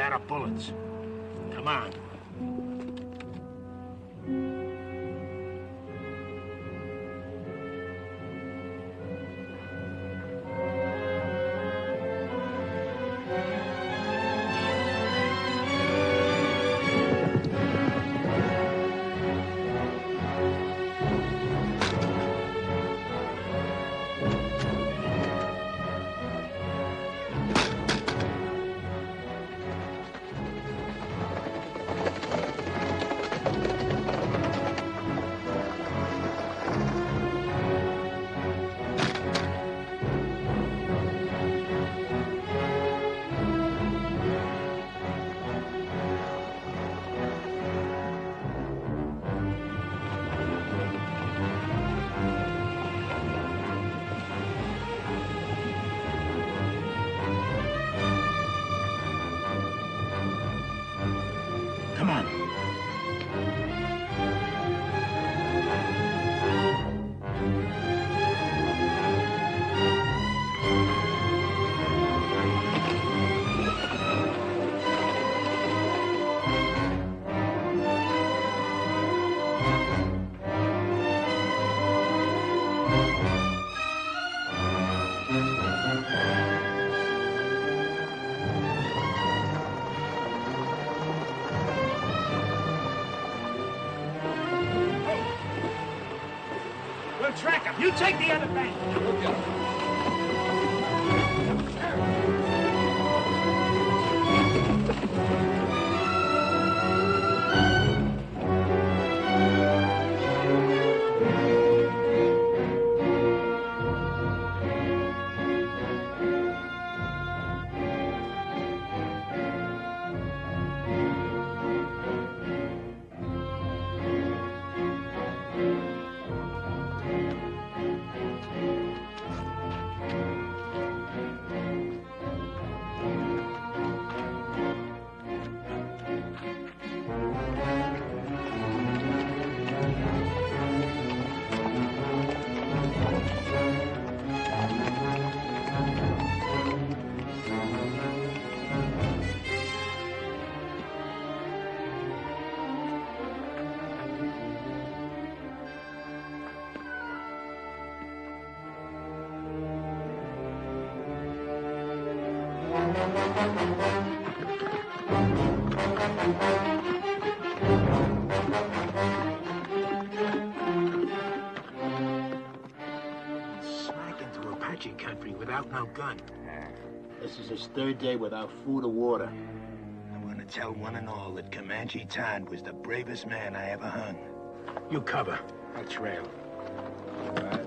out of bullets. Come on. Come on. We'll track him. You take the other bank. Smack into Apache country without no gun. This is his third day without food or water. I want to tell one and all that Comanche Todd was the bravest man I ever hung. You cover. I'll trail. All right.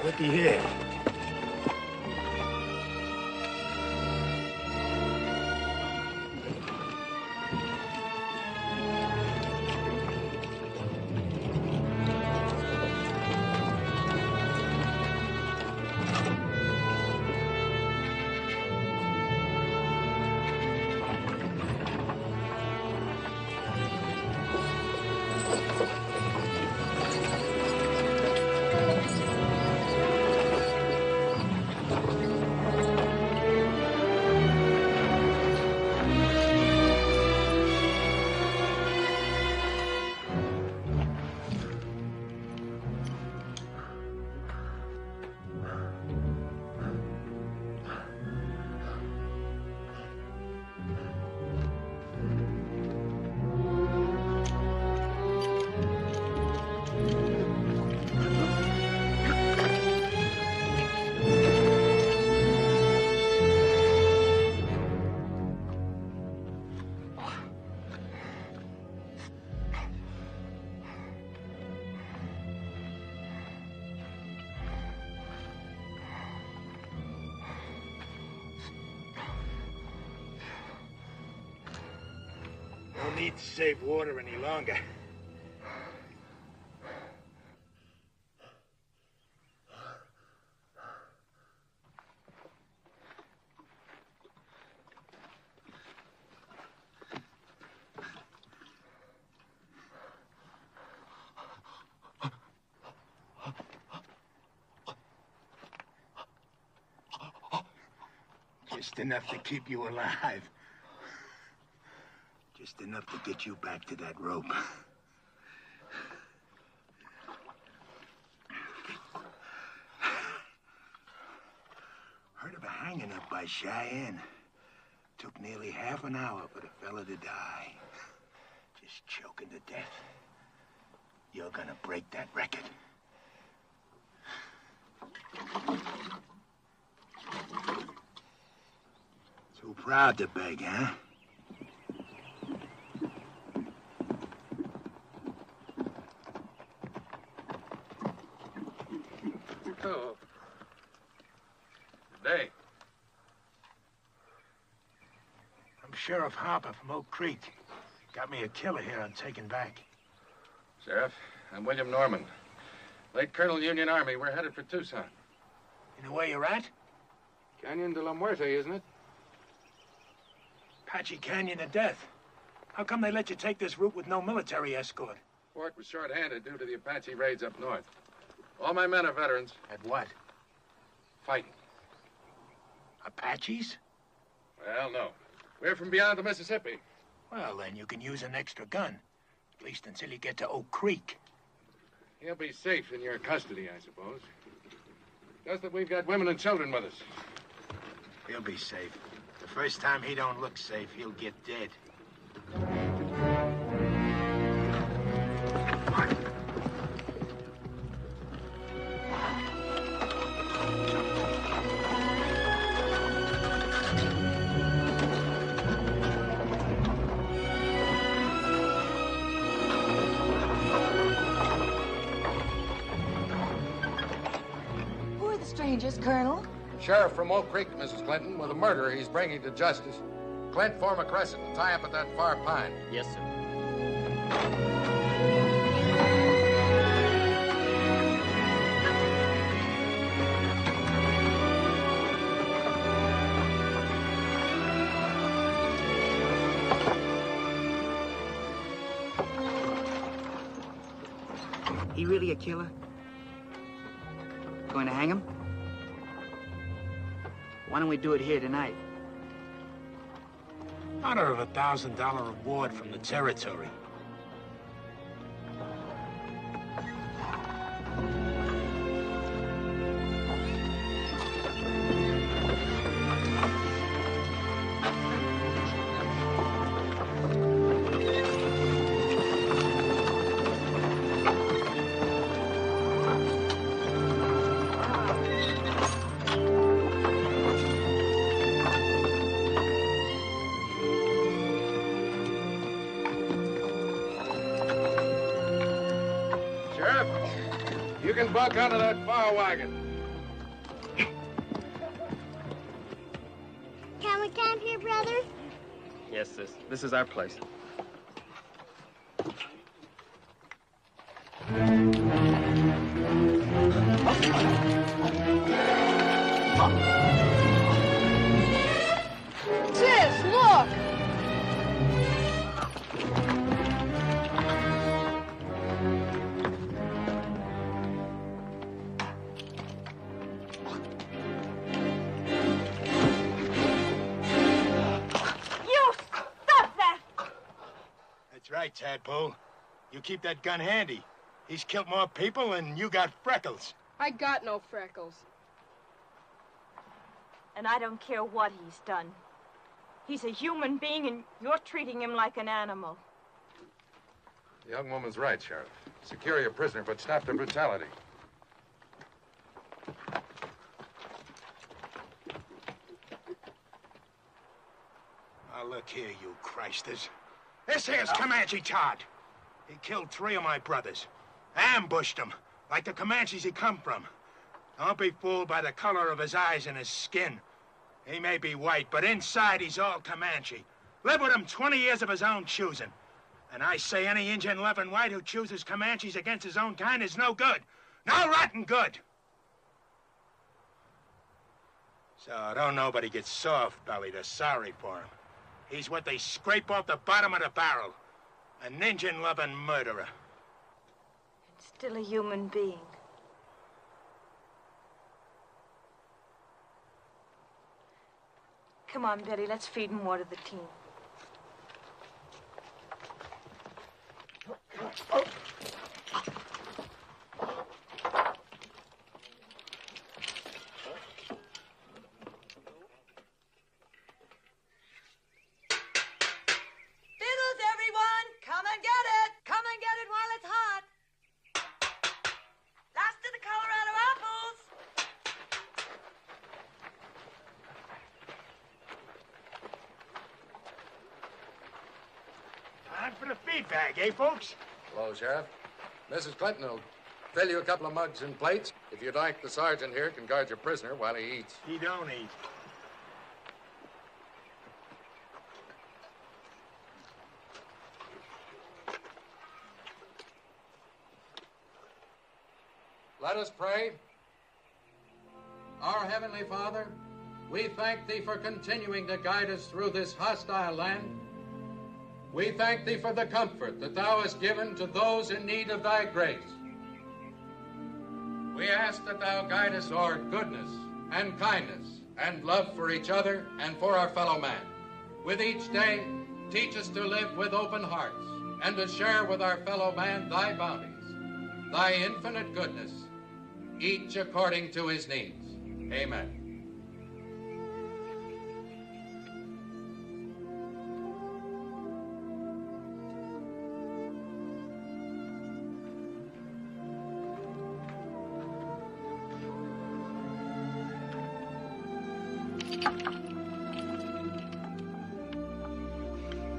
Looky here. need to save water any longer. Just enough to keep you alive. Just enough to get you back to that rope. Heard of a hanging up by Cheyenne. Took nearly half an hour for the fella to die. Just choking to death. You're gonna break that record. Too proud to beg, huh? Oh. Good day. I'm Sheriff Harper from Oak Creek. Got me a killer here I'm taking back. Sheriff, I'm William Norman. Late Colonel Union Army. We're headed for Tucson. You know where you're at? Canyon de la Muerte, isn't it? Apache Canyon of Death. How come they let you take this route with no military escort? Fort was short-handed due to the Apache raids up north. All my men are veterans. At what? Fighting. Apaches? Well, no. We're from beyond the Mississippi. Well, then you can use an extra gun. At least until you get to Oak Creek. He'll be safe in your custody, I suppose. Just that we've got women and children with us. He'll be safe. The first time he don't look safe, he'll get dead. Who are the strangers, Colonel? Sheriff from Oak Creek, Mrs. Clinton, with a murderer he's bringing to justice. Clint, form a crescent and tie up at that far pine. Yes, sir. He really a killer? Going to hang him? Why don't we do it here tonight? Honor of $1,000 reward from the territory. You can buck onto that fire wagon. Can we camp here, brother? Yes, sis. This is our place. Sis, look! That's right, Tadpole. You keep that gun handy. He's killed more people and you got freckles. I got no freckles. And I don't care what he's done. He's a human being, and you're treating him like an animal. The young woman's right, Sheriff. Secure your prisoner, but stop the brutality. Now, look here, you Christers. This here's Comanche Todd. He killed 3 of my brothers. Ambushed them, like the Comanches he come from. Don't be fooled by the color of his eyes and his skin. He may be white, but inside he's all Comanche. Lived with him 20 years of his own choosing. And I say any Injun loving white who chooses Comanches against his own kind is no good. No rotten good. So don't nobody get soft-bellied or sorry for him. He's what they scrape off the bottom of the barrel. An Injun-loving murderer. And still a human being. Come on, Betty, let's feed and water the team. For the feed bag, eh, folks? Hello, Sheriff. Mrs. Clinton will fill you a couple of mugs and plates. If you'd like, the sergeant here can guard your prisoner while he eats. He don't eat. Let us pray. Our Heavenly Father, we thank Thee for continuing to guide us through this hostile land. We thank Thee for the comfort that Thou hast given to those in need of Thy grace. We ask that Thou guide us toward goodness and kindness and love for each other and for our fellow man. With each day, teach us to live with open hearts and to share with our fellow man Thy bounties, Thy infinite goodness, each according to his needs. Amen.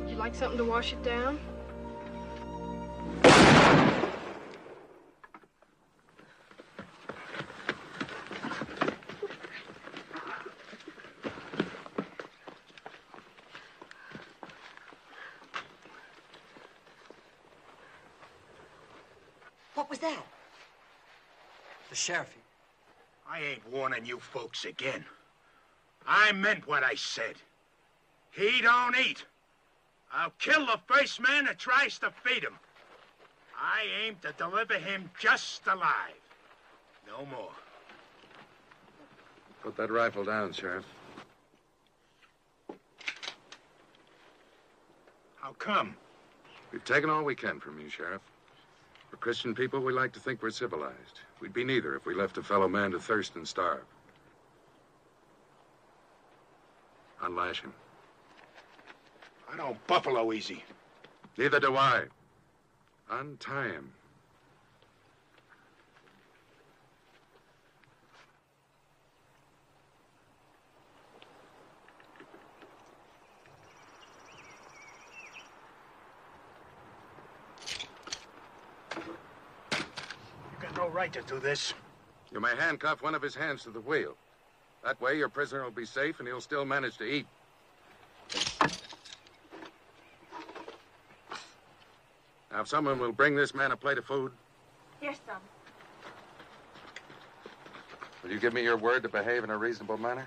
Would you like something to wash it down? What was that? The sheriff. I ain't warning you folks again. I meant what I said. He don't eat. I'll kill the first man that tries to feed him. I aim to deliver him just alive. No more. Put that rifle down, Sheriff. How come? We've taken all we can from you, Sheriff. For Christian people, we like to think we're civilized. We'd be neither if we left a fellow man to thirst and starve. Unlash him. I don't buffalo easy. Neither do I. Untie him. You got no right to do this. You may handcuff one of his hands to the wheel. That way, your prisoner will be safe and he'll still manage to eat. Now, if someone will bring this man a plate of food. Here's some. Will you give me your word to behave in a reasonable manner?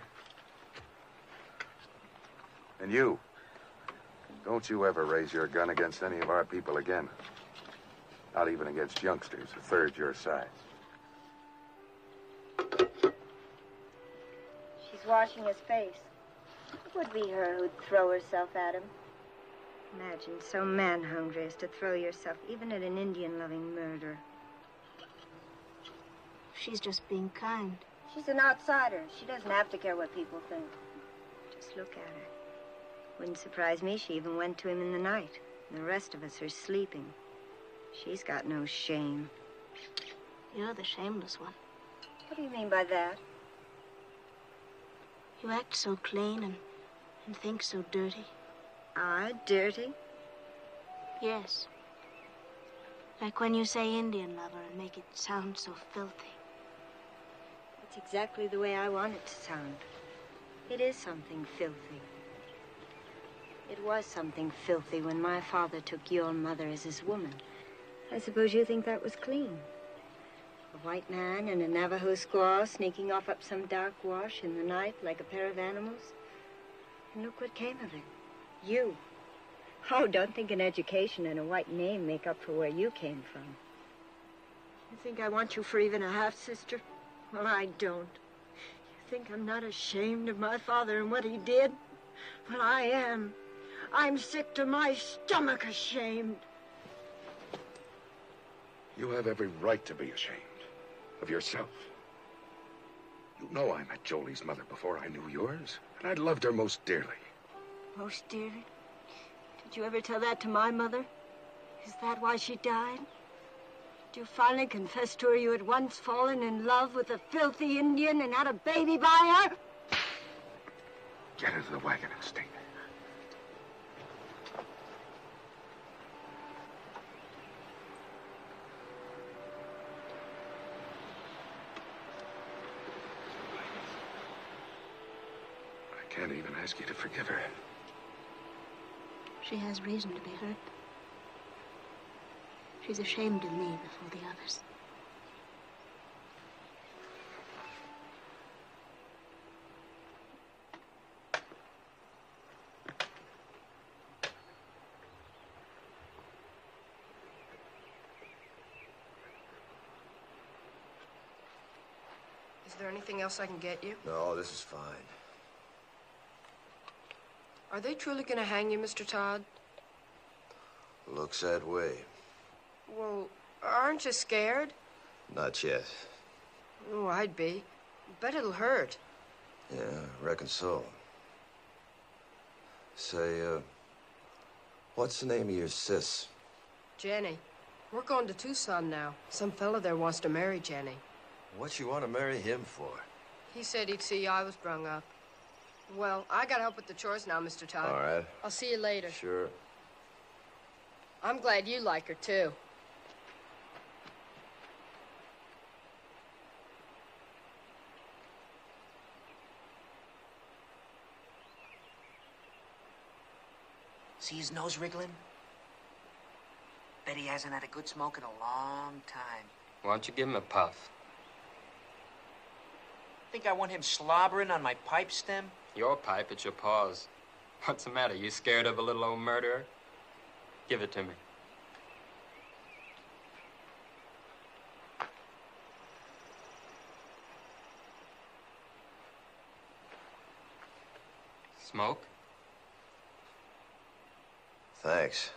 And you, don't you ever raise your gun against any of our people again. Not even against youngsters a third your size. She's washing his face. It would be her who'd throw herself at him. Imagine so man-hungry as to throw yourself even at an Indian-loving murderer. She's just being kind. She's an outsider. She doesn't have to care what people think. Just look at her. Wouldn't surprise me she even went to him in the night. And the rest of us are sleeping. She's got no shame. You're the shameless one. What do you mean by that? You act so clean and think so dirty. I dirty? Yes. Like when you say Indian lover and make it sound so filthy. It's exactly the way I want it to sound. It is something filthy. It was something filthy when my father took your mother as his woman. I suppose you think that was clean. A white man and a Navajo squaw sneaking off up some dark wash in the night like a pair of animals. And look what came of it. You. Oh, don't think an education and a white name make up for where you came from. You think I want you for even a half-sister? Well, I don't. You think I'm not ashamed of my father and what he did? Well, I am. I'm sick to my stomach ashamed. You have every right to be ashamed of yourself. You know I met Jolie's mother before I knew yours, and I loved her most dearly. Most dearly? Did you ever tell that to my mother? Is that why she died? Did you finally confess to her you had once fallen in love with a filthy Indian and had a baby by her? Get into the wagon and stay there. I can't even ask you to forgive her. She has reason to be hurt. She's ashamed of me before the others. Is there anything else I can get you? No, this is fine. Are they truly going to hang you, Mr. Todd? Looks that way. Well, aren't you scared? Not yet. Oh, I'd be. Bet it'll hurt. Yeah, reckon so. Say, what's the name of your sis? Jenny. We're going to Tucson now. Some fella there wants to marry Jenny. What you want to marry him for? He said he'd see I was brung up. Well, I gotta help with the chores now, Mr. Todd. All right. I'll see you later. Sure. I'm glad you like her, too. See his nose wriggling? Bet he hasn't had a good smoke in a long time. Why don't you give him a puff? Think I want him slobbering on my pipe stem? Your pipe, it's your paws. What's the matter? You scared of a little old murderer? Give it to me. Smoke? Thanks.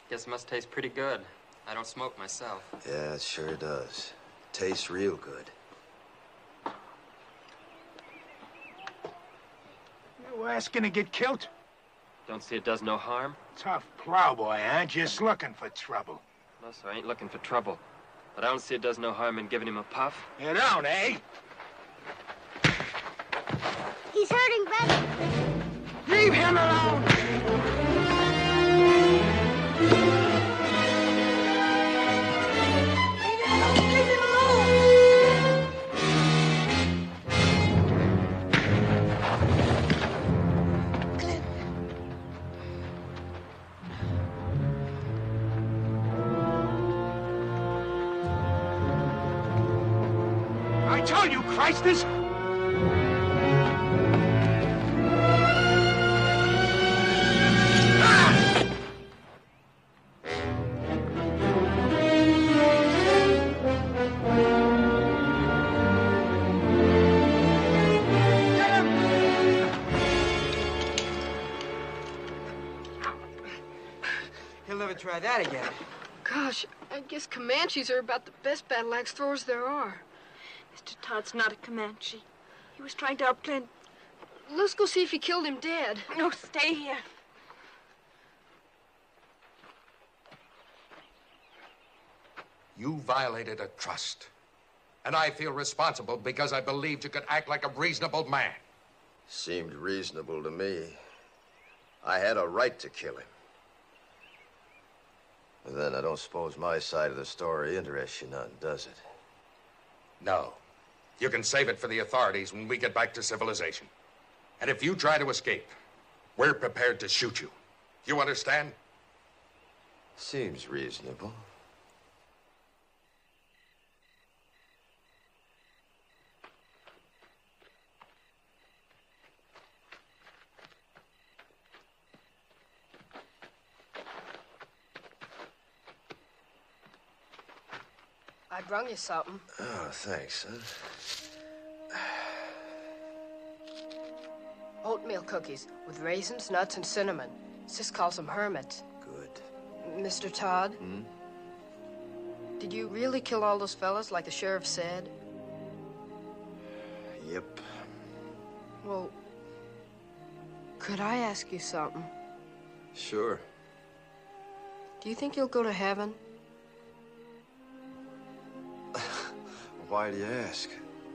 Guess it must taste pretty good. I don't smoke myself. Yeah, it sure does. Tastes real good. You asking to get killed? Don't see it does no harm? Tough plowboy, huh? Just looking for trouble. No, sir, I ain't looking for trouble. But I don't see it does no harm in giving him a puff. You don't, eh? He's hurting Betty. Leave him alone! I told you, Christus! He'll never try that again. Gosh, I guess Comanches are about the best battle axe throwers there are. Mr. Todd's not a Comanche. He was trying to help Clint. Let's go see if he killed him dead. No, stay here. You violated a trust. And I feel responsible because I believed you could act like a reasonable man. Seemed reasonable to me. I had a right to kill him. But then I don't suppose my side of the story interests you none, does it? No. You can save it for the authorities when we get back to civilization. And if you try to escape, we're prepared to shoot you. You understand? Seems reasonable. I brung you something. Oh, thanks, son. Oatmeal cookies with raisins, nuts, and cinnamon. Sis calls them hermits. Good. Mr. Todd? Hmm? Did you really kill all those fellas like the sheriff said? Yep. Well, could I ask you something? Sure. Do you think you'll go to heaven? Why do you ask?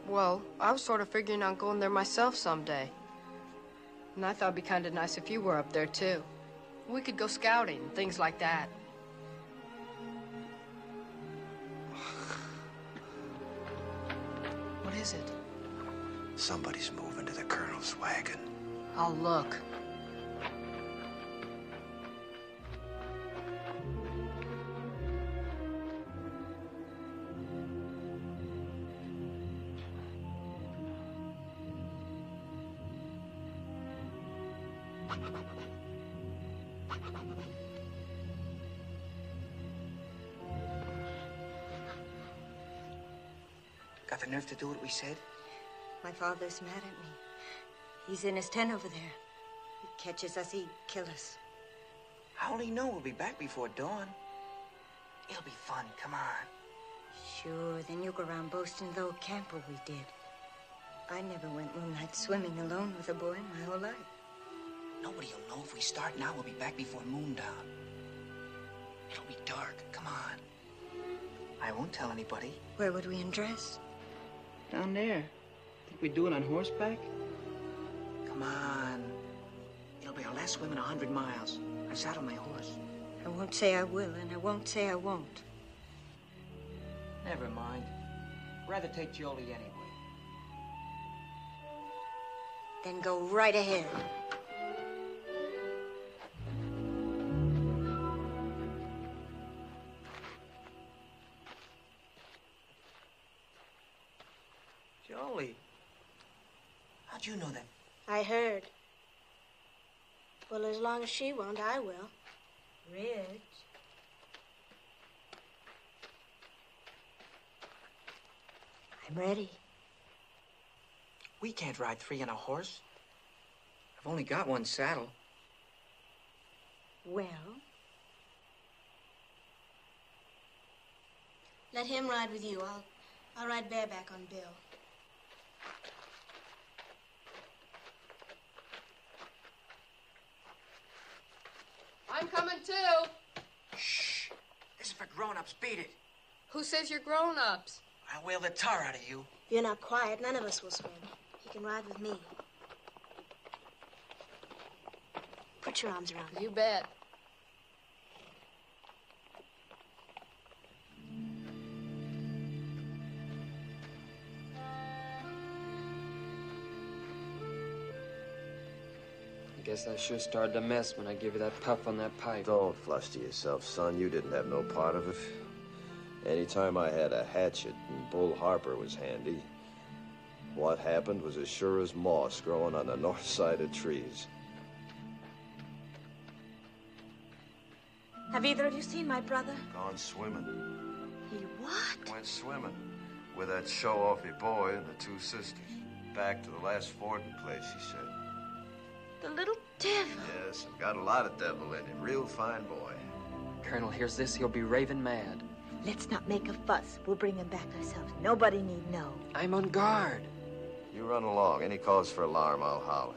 Well, I was sort of figuring on going there myself someday. And I thought it'd be kind of nice if you were up there, too. We could go scouting and things like that. What is it? Somebody's moving to the colonel's wagon. I'll look. Got the nerve to do what we said? My father's mad at me. He's in his tent over there. He catches us, he'd kill us. I only know we'll be back before dawn. It'll be fun, come on. Sure, then you go around boasting of the old camper we did. I never went moonlight swimming alone with a boy in my whole life. Nobody'll know if we start now. We'll be back before moondown. It'll be dark, come on. I won't tell anybody. Where would we undress? Down there. Think we'd do it on horseback? Come on. It'll be our last swim in 100 miles. I've saddled my horse. I won't say I will, and I won't say I won't. Never mind. Rather take Jolie anyway. Then go right ahead. Jolie. How'd you know that? I heard. Well, as long as she won't, I will. Rich. I'm ready. We can't ride three on a horse. I've only got one saddle. Well? Let him ride with you. I'll ride bareback on Bill. I'm coming too. Shh. This is for grown-ups. Beat it. Who says you're grown-ups? I'll whale the tar out of you. If you're not quiet, none of us will swim. You can ride with me. Put your arms around me. You bet. I guess I sure started to mess when I gave you that puff on that pipe. Don't fluster yourself, son. You didn't have no part of it. Anytime I had a hatchet and Bull Harper was handy, what happened was as sure as moss growing on the north side of trees. Have either of you seen my brother? Gone swimming. He what? Went swimming with that show-offy boy and the two sisters. Back to the last fording place, he said. The little devil. Yes, got a lot of devil in him. Real fine boy. Colonel hears this, he'll be raving mad. Let's not make a fuss. We'll bring him back ourselves. Nobody need know. I'm on guard. You run along. Any cause for alarm, I'll holler.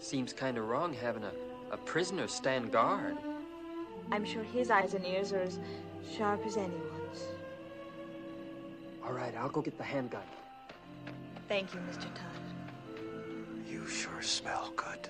Seems kind of wrong having a prisoner stand guard. I'm sure his eyes and ears are as sharp as anyone's. All right, I'll go get the handgun. Thank you, Mr. Todd. You sure smell good.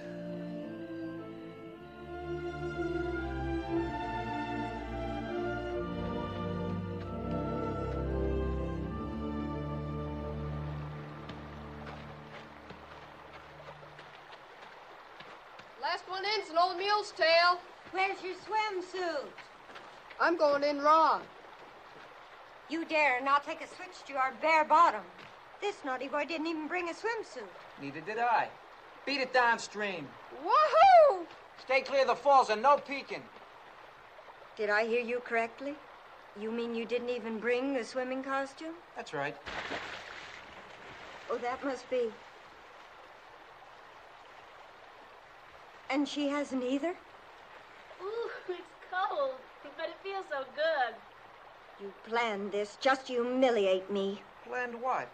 Last one in's an old mule's tail. Where's your swimsuit? I'm going in raw. You dare not take a switch to our bare bottom. This naughty boy didn't even bring a swimsuit. Neither did I. Beat it downstream. Woohoo! Stay clear of the falls and no peeking. Did I hear you correctly? You mean you didn't even bring the swimming costume? That's right. Oh, that must be. And she hasn't either? Ooh, it's cold, but it feels so good. You planned this just to humiliate me. Planned what?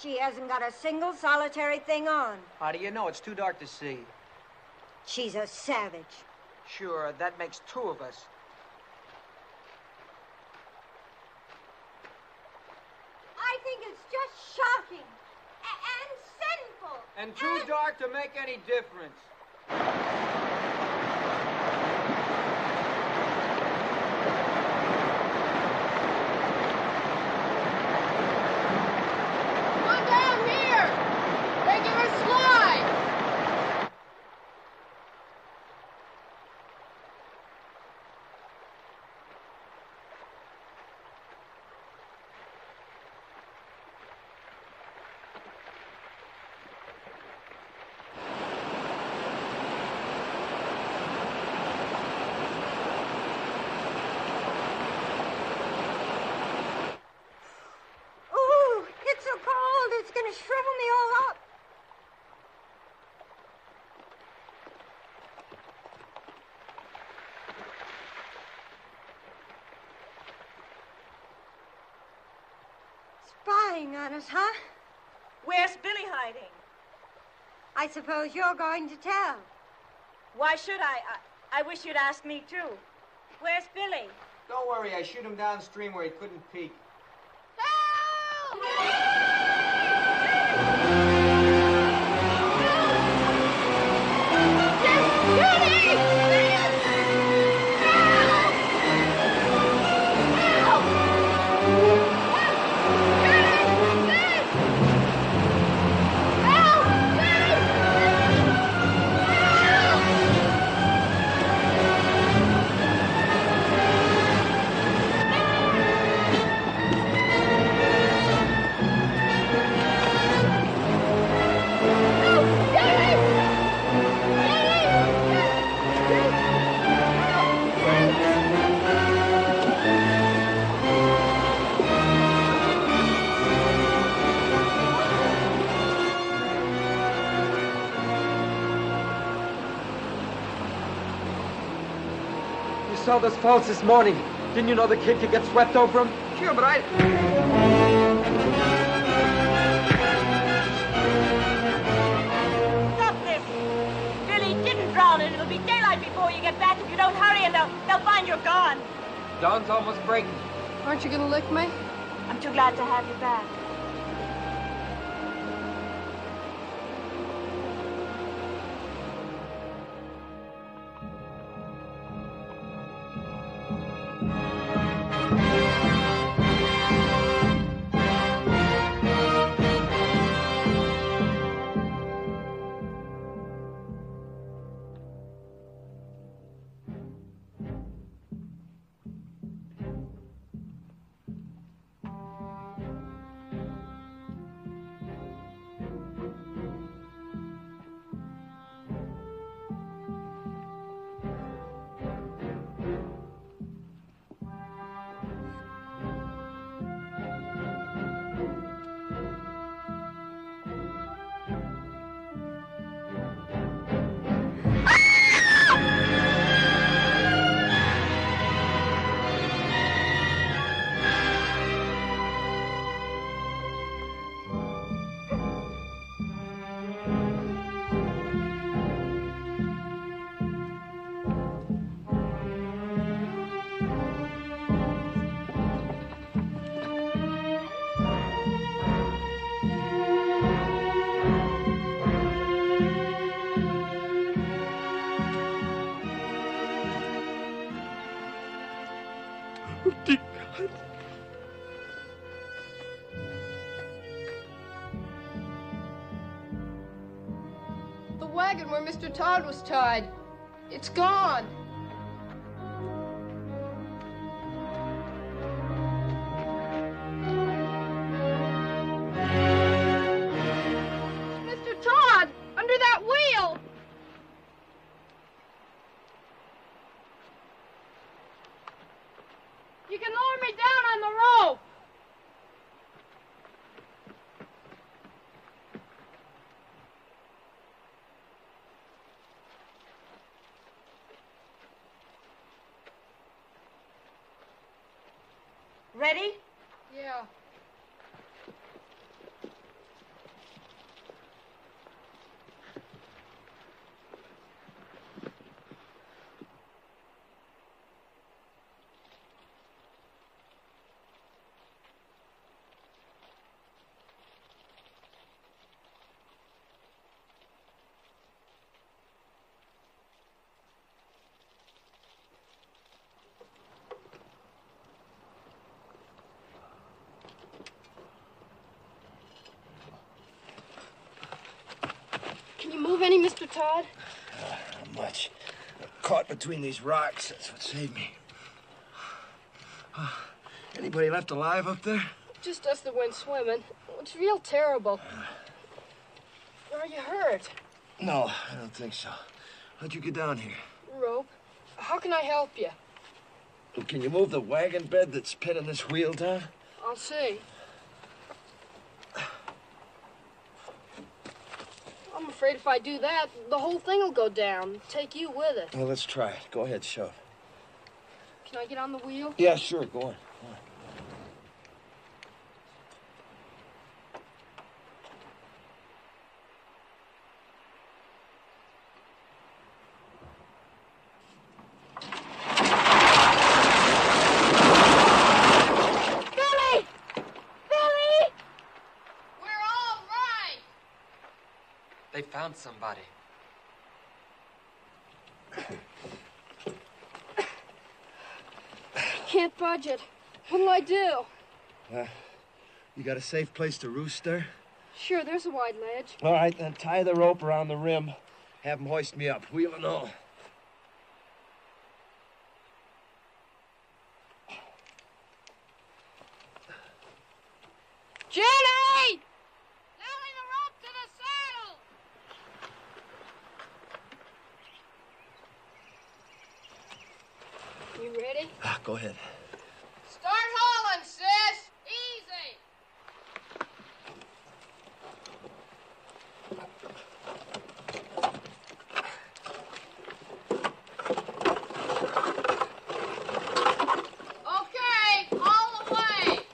She hasn't got a single solitary thing on. How do you know? It's too dark to see. She's a savage. Sure, that makes two of us. I think it's just shocking and sinful. And too dark to make any difference. Come down here! They give her slide! Ooh, it's so cold, it's gonna shrivel me all up. Spying on us, huh? Where's Billy hiding? I suppose you're going to tell. Why should I? I wish you'd ask me, too. Where's Billy? Don't worry, I shoot him downstream where he couldn't peek. You saw those falls this morning. Didn't you know the kid could get swept over them? Sure, but I... Stop this! Billy didn't drown, and it'll be daylight before you get back if you don't hurry, and they'll find you're gone. Dawn's almost breaking. Aren't you gonna lick me? I'm too glad to have you back. wagon where Mr. Todd was tied. It's gone. Mr. Todd, under that wheel. You can lower me down on the rope. Ready? Yeah. Can you move any, Mr. Todd? Not much. I'm caught between these rocks. That's what saved me. Anybody left alive up there? Just us that went swimming. It's real terrible. Are you hurt? No, I don't think so. How'd you get down here? Rope. How can I help you? Well, can you move the wagon bed that's pinning this wheel down? I'll see. I'm afraid if I do that, the whole thing will go down. Take you with it. Well, let's try it. Go ahead, shove. Can I get on the wheel? Yeah, sure. Go on. Go on. Billy! Billy! We're all right! They found somebody. Can't budge it. What'll I do? You got a safe place to roost there? Sure, there's a wide ledge. All right, then tie the rope around the rim. Have them hoist me up, wheel and all. Jenny! Nailing the rope to the saddle! You ready? Go ahead. Start hauling, sis! Easy! Okay, haul away!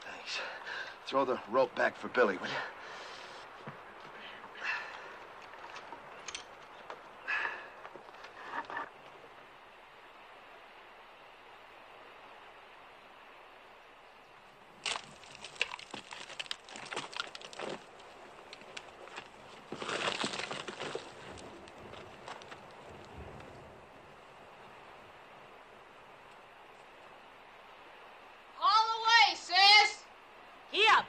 Thanks. Throw the rope back for Billy, will you? Haul away, sis! Here.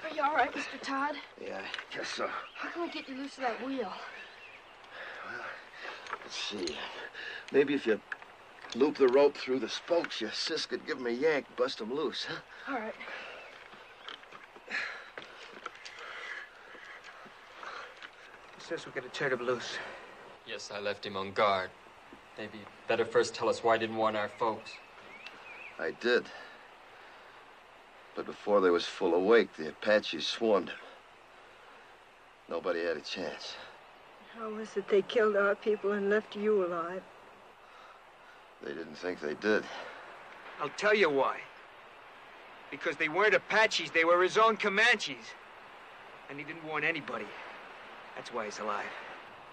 Are you all right, Mr. Todd? Yeah, I guess so. How can I get you loose of that wheel? Let's see. Maybe if you loop the rope through the spokes, your sis could give him a yank, bust him loose, huh? All right. Sis will get a turtle loose. Yes, I left him on guard. Maybe better first tell us why you didn't warn our folks. I did. But before they was full awake, the Apaches swarmed him. Nobody had a chance. How was it they killed our people and left you alive? They didn't think they did. I'll tell you why. Because they weren't Apaches, they were his own Comanches. And he didn't warn anybody. That's why he's alive.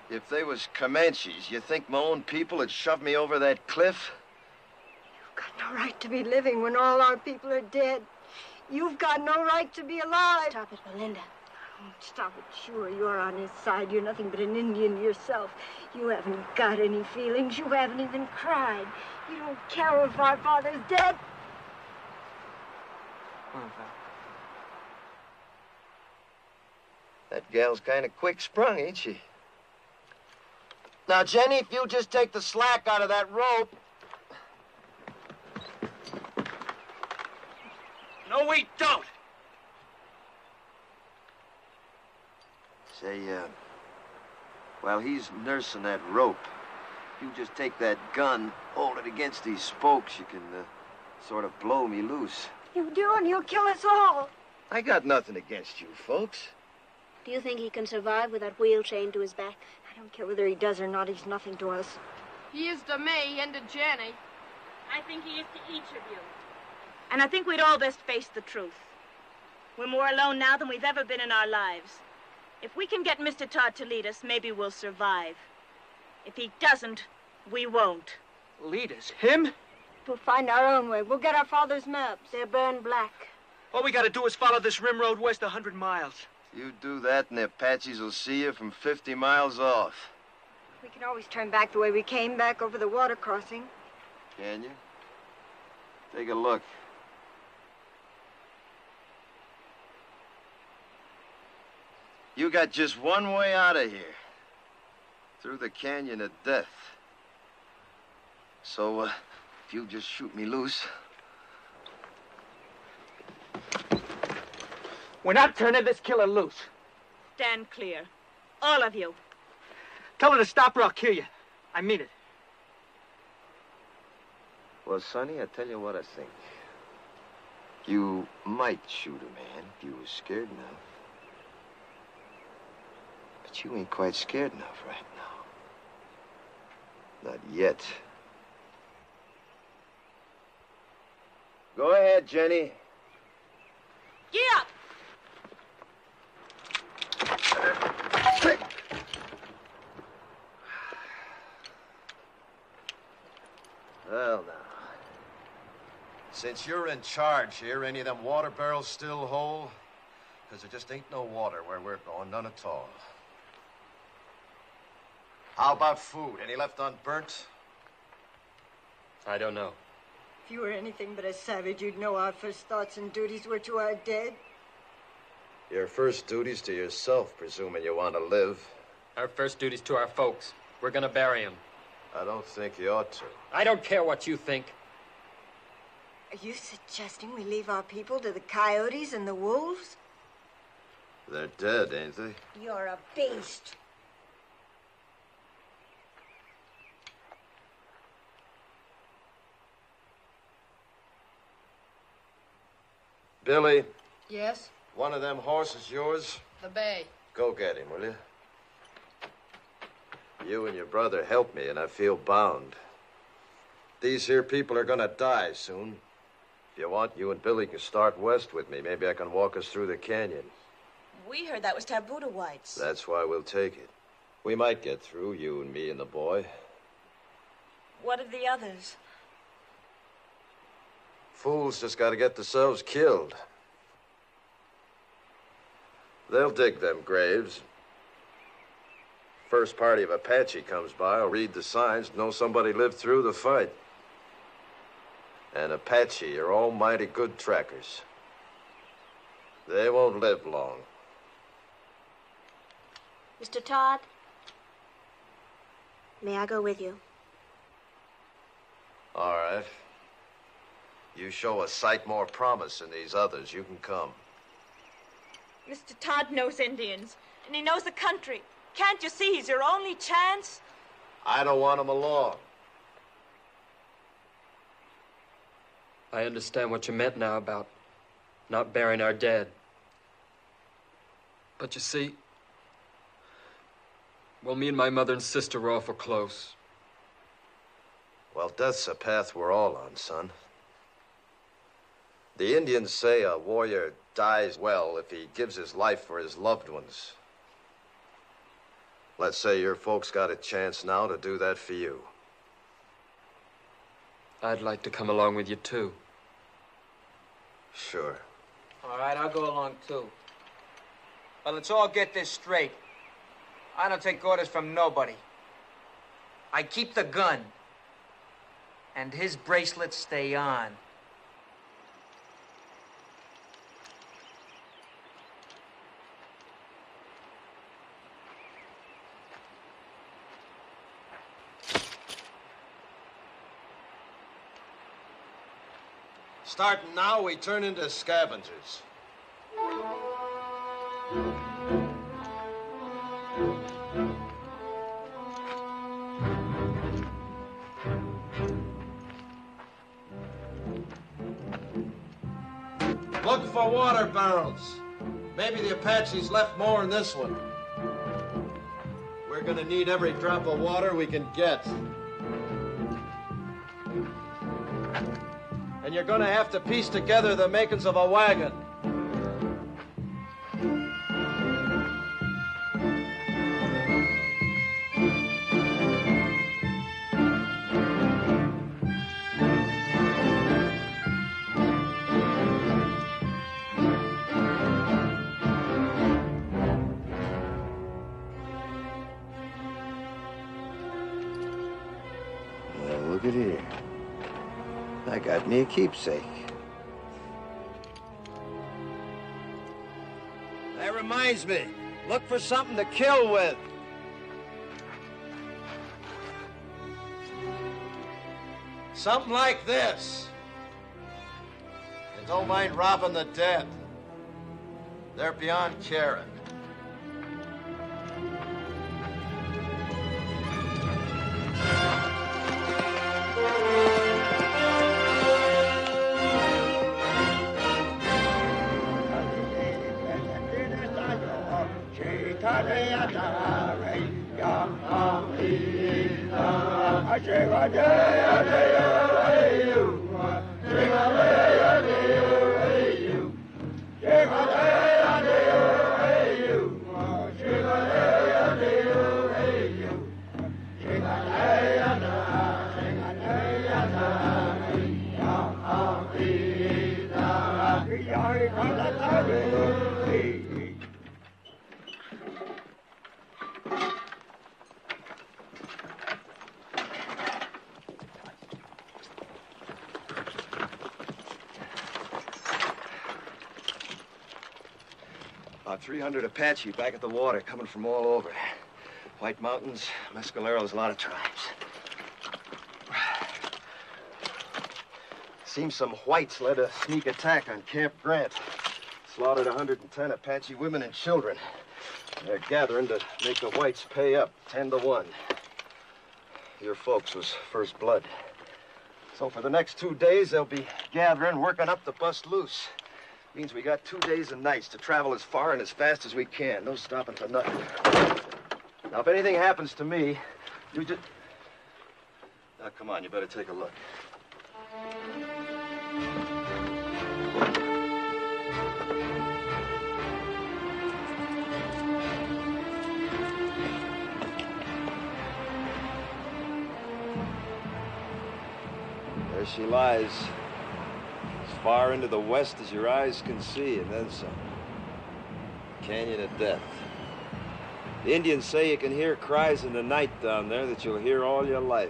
If they was Comanches, you think my own people had shoved me over that cliff? You've got no right to be living when all our people are dead. You've got no right to be alive. Stop it, Belinda. Oh, stop it. Sure, you're on his side. You're nothing but an Indian yourself. You haven't got any feelings. You haven't even cried. You don't care if our father's dead. Come on, pal. That gal's kind of quick-sprung, ain't she? Now, Jenny, if you just take the slack out of that rope... No, we don't! Say, while he's nursing that rope, if you just take that gun, hold it against these spokes, you can, sort of blow me loose. You do, and he'll kill us all. I got nothing against you folks. Do you think he can survive with that wheel chained to his back? I don't care whether he does or not. He's nothing to us. He is to me and to Jenny. I think he is to each of you. And I think we'd all best face the truth. We're more alone now than we've ever been in our lives. If we can get Mr. Todd to lead us, maybe we'll survive. If he doesn't, we won't. Lead us? Him? We'll find our own way. We'll get our father's maps. They're burned black. All we gotta do is follow this rim road west 100 miles. You do that, and the Apaches will see you from 50 miles off. We can always turn back the way we came, back over the water crossing. Can you? Take a look. You got just one way out of here. Through the canyon of death. So, if you just shoot me loose... We're not turning this killer loose. Stand clear. All of you. Tell her to stop or I'll kill you. I mean it. Well, Sonny, I tell you what I think. You might shoot a man if you was scared enough. But you ain't quite scared enough right now. Not yet. Go ahead, Jenny. Get up! Well, now. Since you're in charge here, any of them water barrels still whole? Because there just ain't no water where we're going, none at all. How about food? Any left unburnt? I don't know. If you were anything but a savage, you'd know our first thoughts and duties were to our dead. Your first duty's to yourself, presuming you want to live. Our first duty's to our folks. We're gonna bury him. I don't think you ought to. I don't care what you think. Are you suggesting we leave our people to the coyotes and the wolves? They're dead, ain't they? You're a beast. Billy, Yes? one of them horses yours? The bay. Go get him, will you? You and your brother helped me, and I feel bound. These here people are gonna die soon. If you want, you and Billy can start west with me. Maybe I can walk us through the canyon. We heard that was taboo to whites. That's why we'll take it. We might get through, you and me and the boy. What of the others? Fools just gotta get themselves killed. They'll dig them graves. First party of Apache comes by, I'll read the signs, know somebody lived through the fight. And Apache are almighty good trackers. They won't live long. Mr. Todd, may I go with you? All right. You show a sight more promise than these others, you can come. Mr. Todd knows Indians, and he knows the country. Can't you see he's your only chance? I don't want him along. I understand what you meant now about not burying our dead. But you see, well, me and my mother and sister were awful close. Well, death's a path we're all on, son. The Indians say a warrior dies well if he gives his life for his loved ones. Let's say your folks got a chance now to do that for you. I'd like to come along with you, too. Sure. All right, I'll go along, too. But let's all get this straight. I don't take orders from nobody. I keep the gun. And his bracelets stay on. Starting now, we turn into scavengers. Look for water barrels. Maybe the Apaches left more in this one. We're gonna need every drop of water we can get. And you're gonna have to piece together the makings of a wagon. Well, look at here. I got me a keepsake. That reminds me. Look for something to kill with. Something like this. And don't mind robbing the dead. They're beyond caring. About 300 Apache back at the water, coming from all over. White Mountains, Mescaleros, a lot of tribes. Seems some whites led a sneak attack on Camp Grant. Slaughtered 110 Apache women and children. They're gathering to make the whites pay up 10-1. Your folks was first blood. So for the next 2 days, they'll be gathering, working up to bust loose. Means we got 2 days and nights to travel as far and as fast as we can. No stopping for nothing. Now, if anything happens to me, you just... Now, come on, you better take a look. There she lies. As far into the west as your eyes can see, and then some. Canyon of Death. The Indians say you can hear cries in the night down there that you'll hear all your life.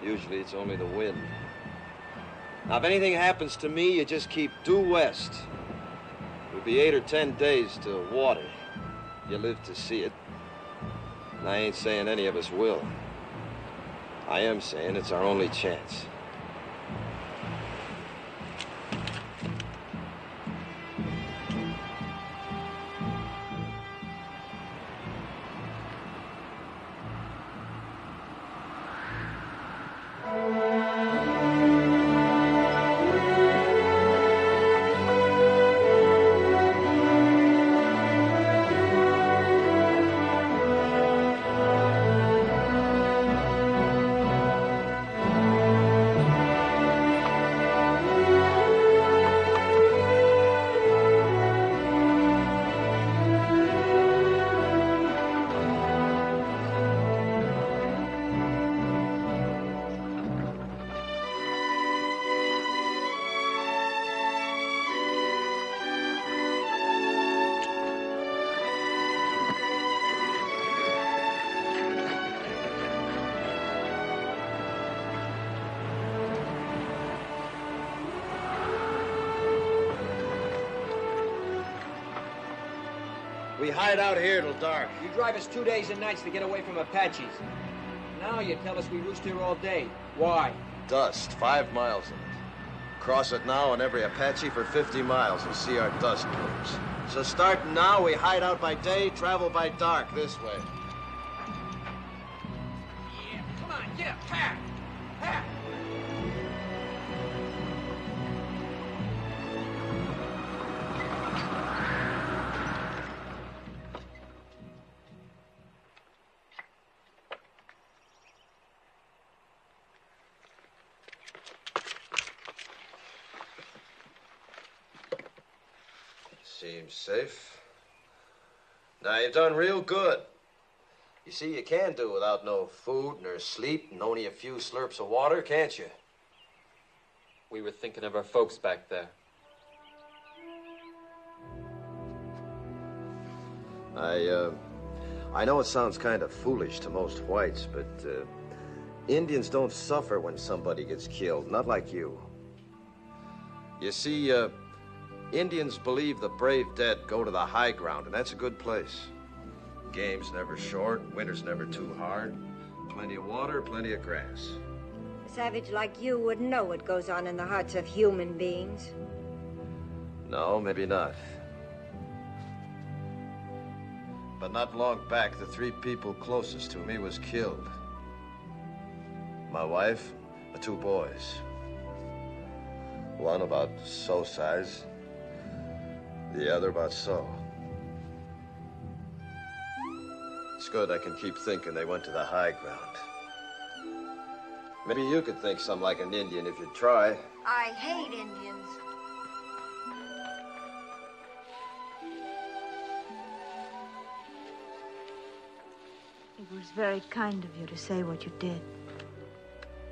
Usually it's only the wind. Now, if anything happens to me, you just keep due west. It'll be 8 or 10 days to water. You live to see it. And I ain't saying any of us will. I am saying it's our only chance. We hide out here till dark. You drive us 2 days and nights to get away from Apaches. Now you tell us we roost here all day. Why? Dust, 5 miles of it. Cross it now and every Apache for 50 miles and see our dust plumes. So starting now, we hide out by day, travel by dark this way. Yeah, come on, get up, pack! Pack! Seems safe. Now, you've done real good. You see, you can do without no food nor sleep and only a few slurps of water, can't you? We were thinking of our folks back there. I know it sounds kind of foolish to most whites, but Indians don't suffer when somebody gets killed, not like you. You see, Indians believe the brave dead go to the high ground, and that's a good place. Game's never short, winter's never too hard. Plenty of water, plenty of grass. A savage like you wouldn't know what goes on in the hearts of human beings. No, maybe not. But not long back, the 3 people closest to me was killed. My wife, the 2 boys. One about so size, the other about so. It's good I can keep thinking they went to the high ground. Maybe you could think something like an Indian if you'd try. I hate Indians. It was very kind of you to say what you did.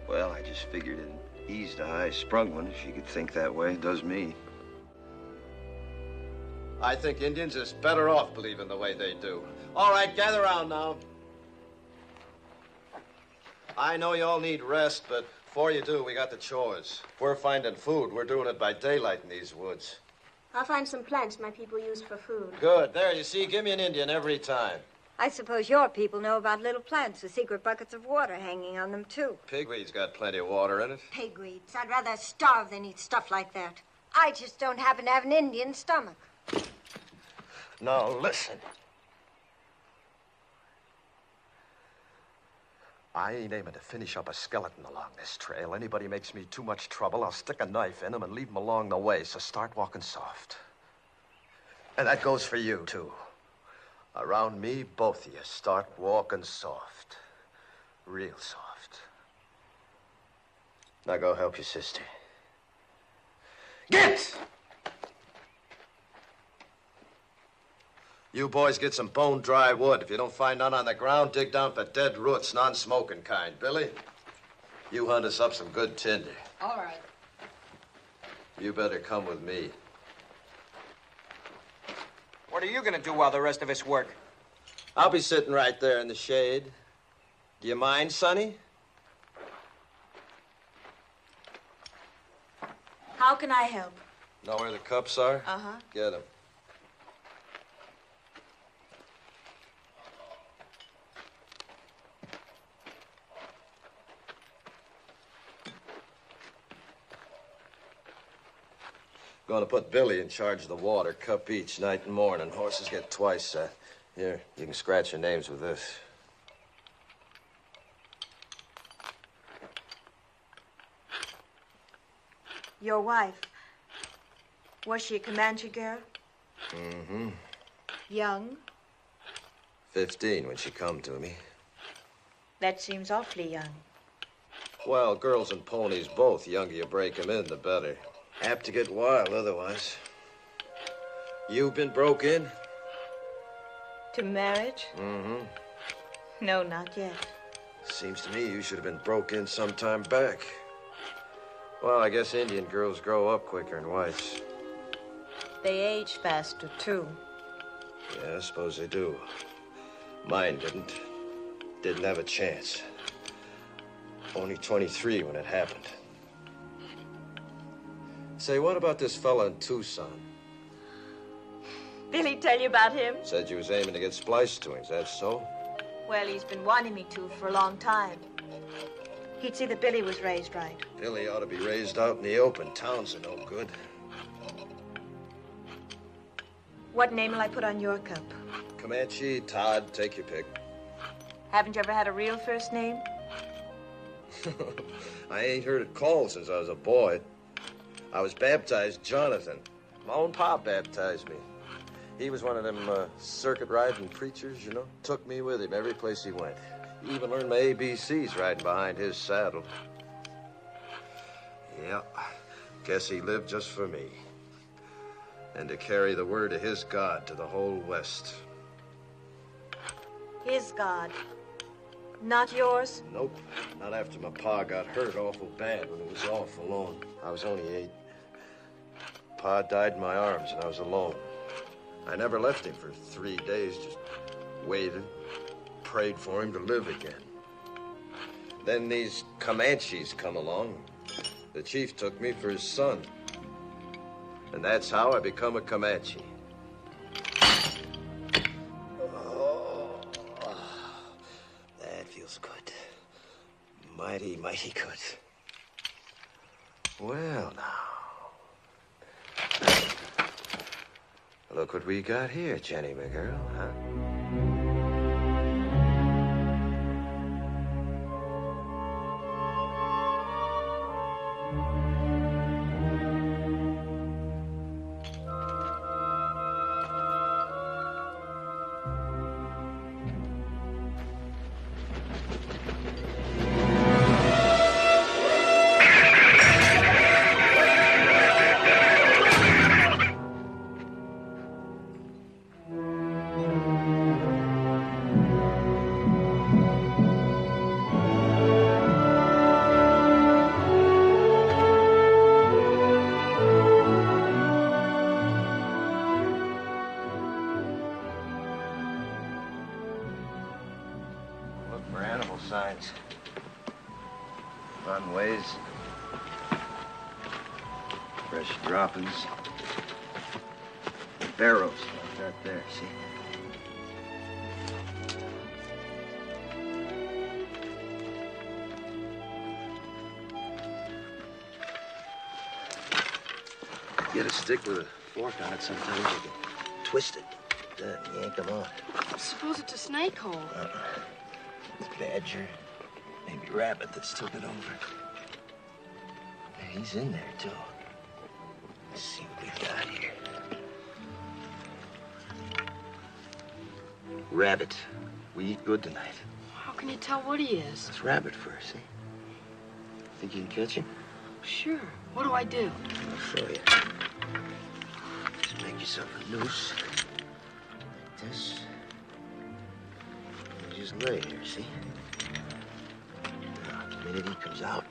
Well, I just figured it eased a high-sprung one. If you could think that way, it does me. I think Indians is better off believing the way they do. All right, gather around now. I know you all need rest, but before you do, we got the chores. If we're finding food, we're doing it by daylight in these woods. I'll find some plants my people use for food. Good. There, you see, give me an Indian every time. I suppose your people know about little plants with secret buckets of water hanging on them, too. Pigweed's got plenty of water in it. Pigweeds. I'd rather starve than eat stuff like that. I just don't happen to have an Indian stomach. Now, listen. I ain't aiming to finish up a skeleton along this trail. Anybody makes me too much trouble, I'll stick a knife in him and leave him along the way, so start walking soft. And that goes for you, too. Around me, both of you, start walking soft. Real soft. Now go help your sister. Get! You boys get some bone-dry wood. If you don't find none on the ground, dig down for dead roots, non-smoking kind. Billy, you hunt us up some good tinder. All right. You better come with me. What are you gonna do while the rest of us work? I'll be sitting right there in the shade. Do you mind, Sonny? How can I help? Know where the cups are? Uh-huh. Get them. Gonna put Billy in charge of the water, cup each, night and morning. Horses get twice. Here, you can scratch your names with this. Your wife. Was she a Comanche girl? Mm-hmm. Young? 15 when she come to me. That seems awfully young. Well, girls and ponies both. The younger you break 'em in, the better. Apt to get wild otherwise. You been broke in? To marriage? Mm-hmm. No, not yet. Seems to me you should have been broke in some time back. Well, I guess Indian girls grow up quicker than whites. They age faster, too. Yeah, I suppose they do. Mine didn't. Didn't have a chance. Only 23 when it happened. Say, what about this fella in Tucson? Billy tell you about him? Said you was aiming to get spliced to him. Is that so? Well, he's been wanting me to for a long time. He'd see that Billy was raised right. Billy ought to be raised out in the open. Towns are no good. What name will I put on your cup? Comanche, Todd, take your pick. Haven't you ever had a real first name? I ain't heard it called since I was a boy. I was baptized Jonathan. My own pop baptized me. He was one of them circuit riding preachers, you know. Took me with him every place he went. Even learned my ABCs riding behind his saddle. Yeah, guess he lived just for me. And to carry the word of his God to the whole West. His God. Not yours? Nope. Not after my pa got hurt awful bad when he was off alone. I was only 8. Pa died in my arms and I was alone. I never left him for 3 days, just waited, prayed for him to live again. Then these Comanches come along. The chief took me for his son. And that's how I become a Comanche. Oh, that feels good. Mighty, mighty good. Well, now. Look what we got here, Jenny, my girl, huh? Signs. Runways. Fresh droppings. Barrows like that there, see? Get a stick with a fork on it, sometimes you can twist it. Then yank them off. Suppose it's a snake hole. Badger, maybe rabbit that's took it over. Yeah, he's in there, too. Let's see what we got here. Rabbit. We eat good tonight. How can you tell what he is? It's rabbit fur, see? Think you can catch him? Sure. What do I do? I'll show you. Just make yourself a noose. Like this. Just lay here, see? Now, the minute he comes out,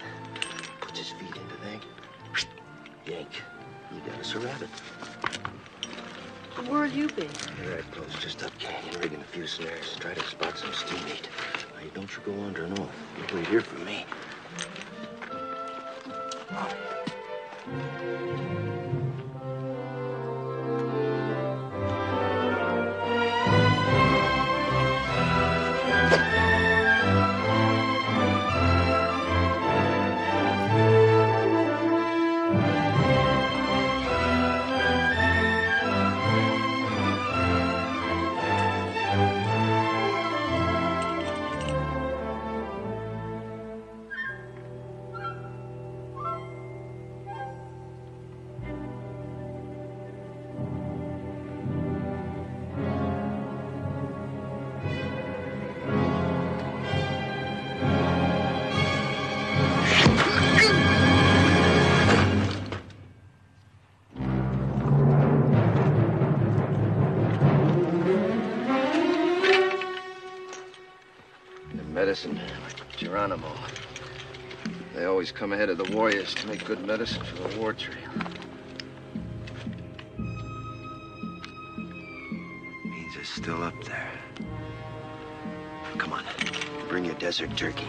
puts his feet into that, yank. You got us a rabbit. Where'll you be? Here I close just up canyon, rigging a few snares. Try to spot some steam meat. Now, don't you go wandering off. You wait here for me. Medicine, like Geronimo. They always come ahead of the warriors to make good medicine for the war trail. Means they're still up there. Come on, bring your desert turkey.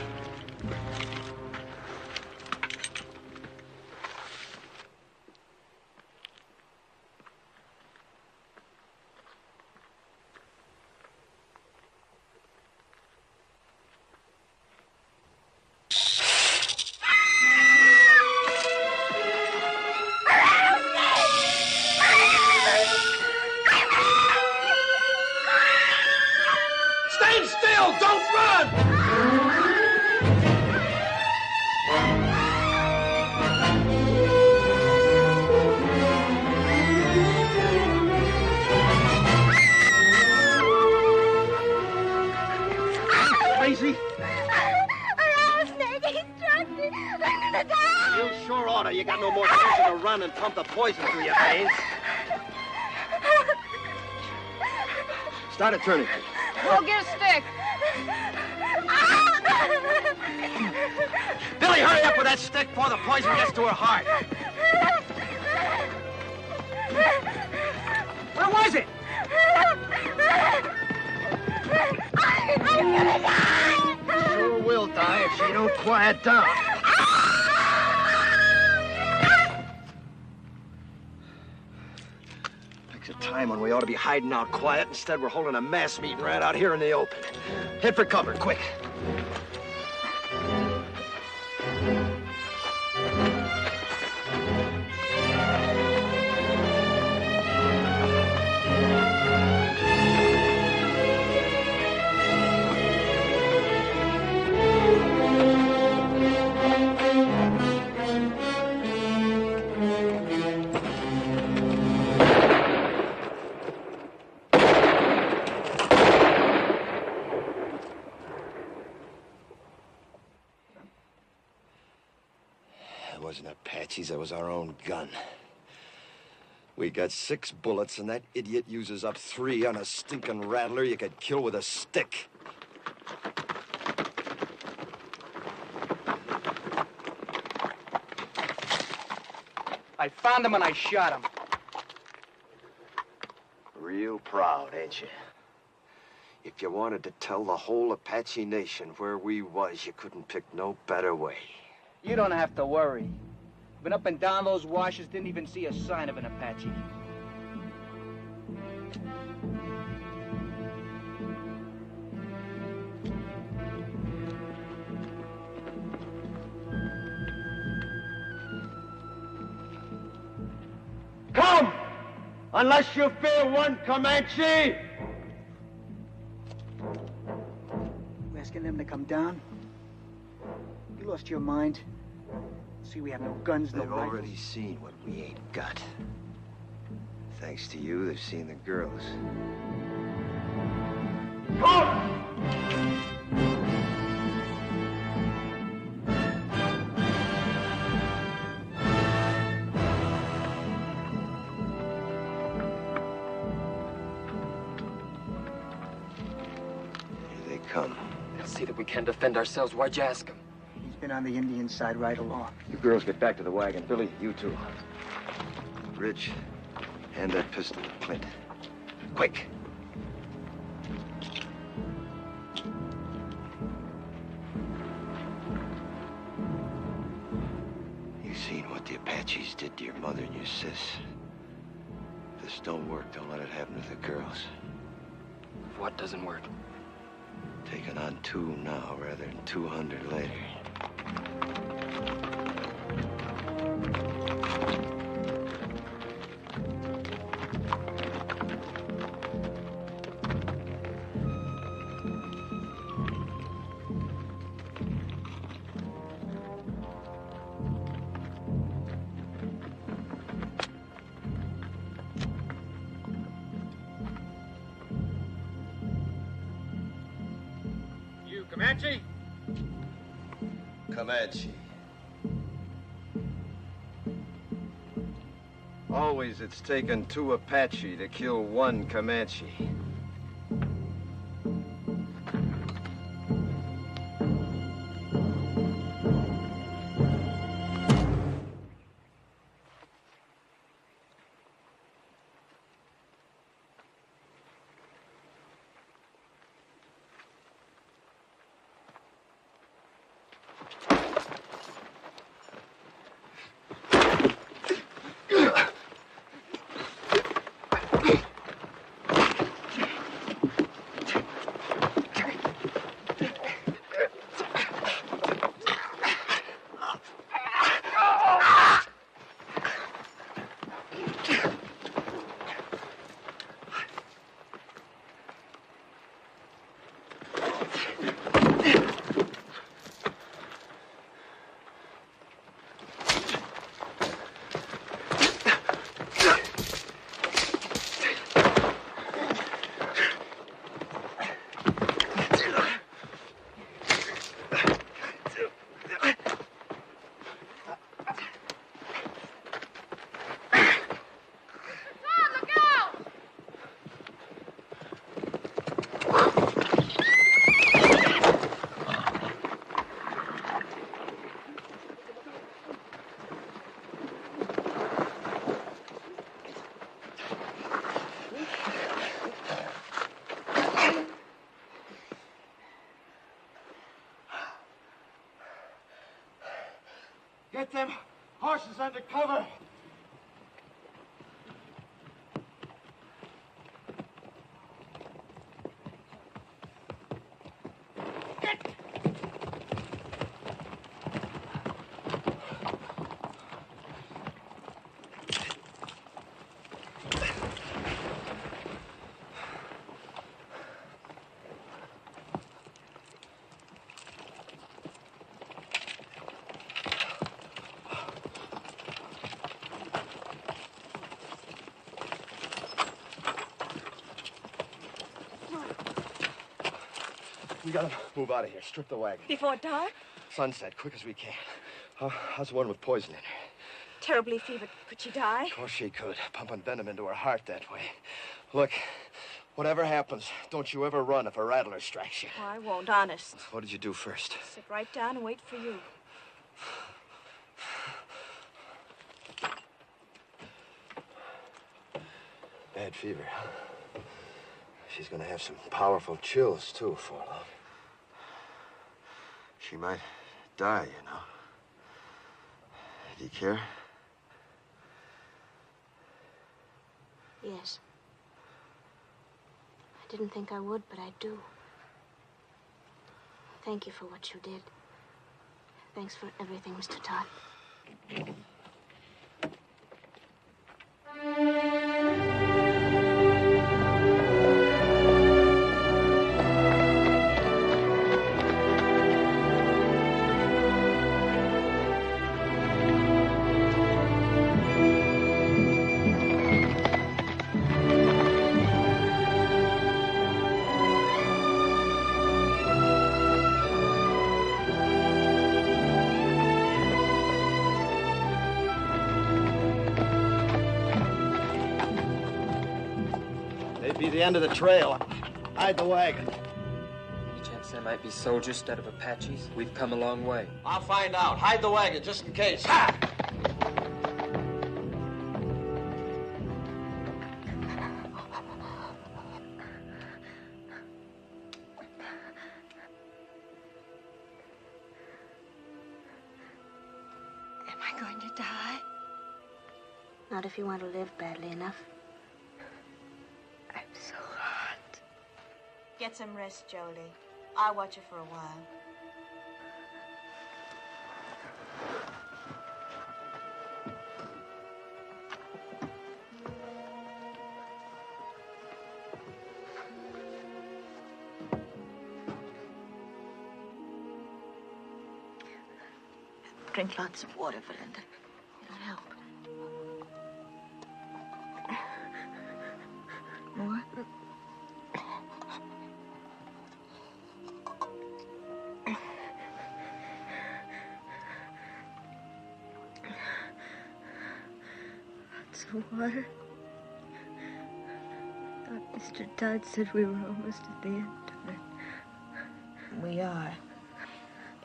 Crazy? Rattlesnake, he struck me. I'm gonna die. You sure oughta. You got no more chance to run and pump the poison through your veins. Start it turning. Go get a stick. Billy, hurry up with that stick before the poison gets to her heart. Where was it? I'm gonna die. Sure will die if she don't quiet down. Picks a time when we ought to be hiding out quiet. Instead, we're holding a mass meeting right out here in the open. Head for cover, quick. Wasn't Apaches, that was our own gun. We got 6 bullets, and that idiot uses up 3 on a stinking rattler you could kill with a stick. I found him and I shot him. Real proud, ain't you? If you wanted to tell the whole Apache Nation where we was, you couldn't pick no better way. You don't have to worry. Been up and down those washes, didn't even see a sign of an Apache. Come! Unless you fear one Comanche! You asking them to come down? You lost your mind? See, we have no guns, no They've rifles. already seen what we ain't got. Thanks to you, they've seen the girls. Here they come. They'll see that we can't defend ourselves. Why'd you ask them? He's been on the Indian side right along. You girls get back to the wagon. Billy, you too. Rich, hand that pistol to Clint. Quick. You seen what the Apaches did to your mother and your sis? If this don't work, don't let it happen to the girls. What doesn't work? Taking on 2 now rather than 200 later. You Comanche? Comanche. Always it's taken 2 Apache to kill 1 Comanche. Get them horses under cover. We gotta move out of here. Strip the wagon. Before dark? Sunset, quick as we can. How's the one with poison in her? Terribly fevered. Could she die? Of course she could. Pumping venom into her heart that way. Look, whatever happens, don't you ever run if a rattler strikes you. Oh, I won't, honest. What did you do first? Sit right down and wait for you. Bad fever, huh? She's gonna have some powerful chills, too, before long. She might die, you know. Do you care? Yes. I didn't think I would, but I do. Thank you for what you did. Thanks for everything, Mr. Todd. The end of the trail. Hide the wagon. Any chance there might be soldiers instead of Apaches? We've come a long way. I'll find out. Hide the wagon just in case. Ha! Am I going to die? Not if you want to live badly enough. So hot. Get some rest, Jody. I'll watch you for a while. Drink lots of water, Valinda. It'll help. More? Lots of water. I thought Mr. Todd said we were almost at the end of it. We are.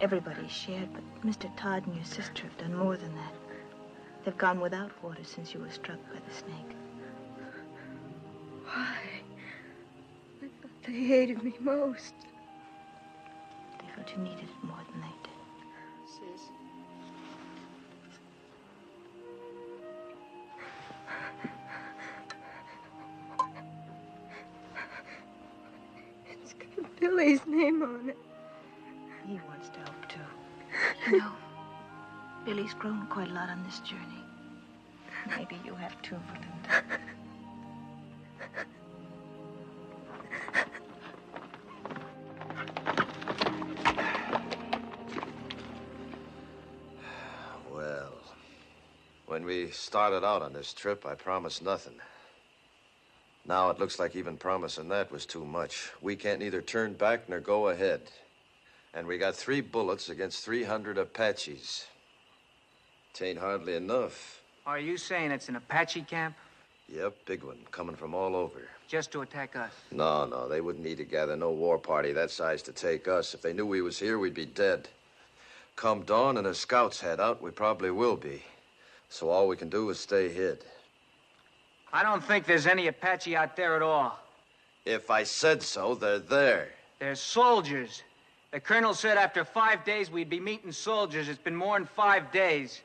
Everybody's shared, but Mr. Todd and your sister have done more than that. They've gone without water since you were struck by the snake. Why? I thought they hated me most. They felt you needed it more than they did. Sis. It's got Billy's name on it. He wants to help, too. You know, Billy's grown quite a lot on this journey. Maybe you have too, Valinda. Well, when we started out on this trip, I promised nothing. Now it looks like even promising that was too much. We can't neither turn back nor go ahead. And we got 3 bullets against 300 Apaches. It ain't hardly enough. Are you saying it's an Apache camp? Yep, big one, coming from all over. Just to attack us? No, they wouldn't need to gather no war party that size to take us. If they knew we was here, we'd be dead. Come dawn and the scouts head out, we probably will be. So all we can do is stay hid. I don't think there's any Apache out there at all. If I said so, they're there. They're soldiers. The colonel said after 5 days we'd be meeting soldiers. It's been more than 5 days.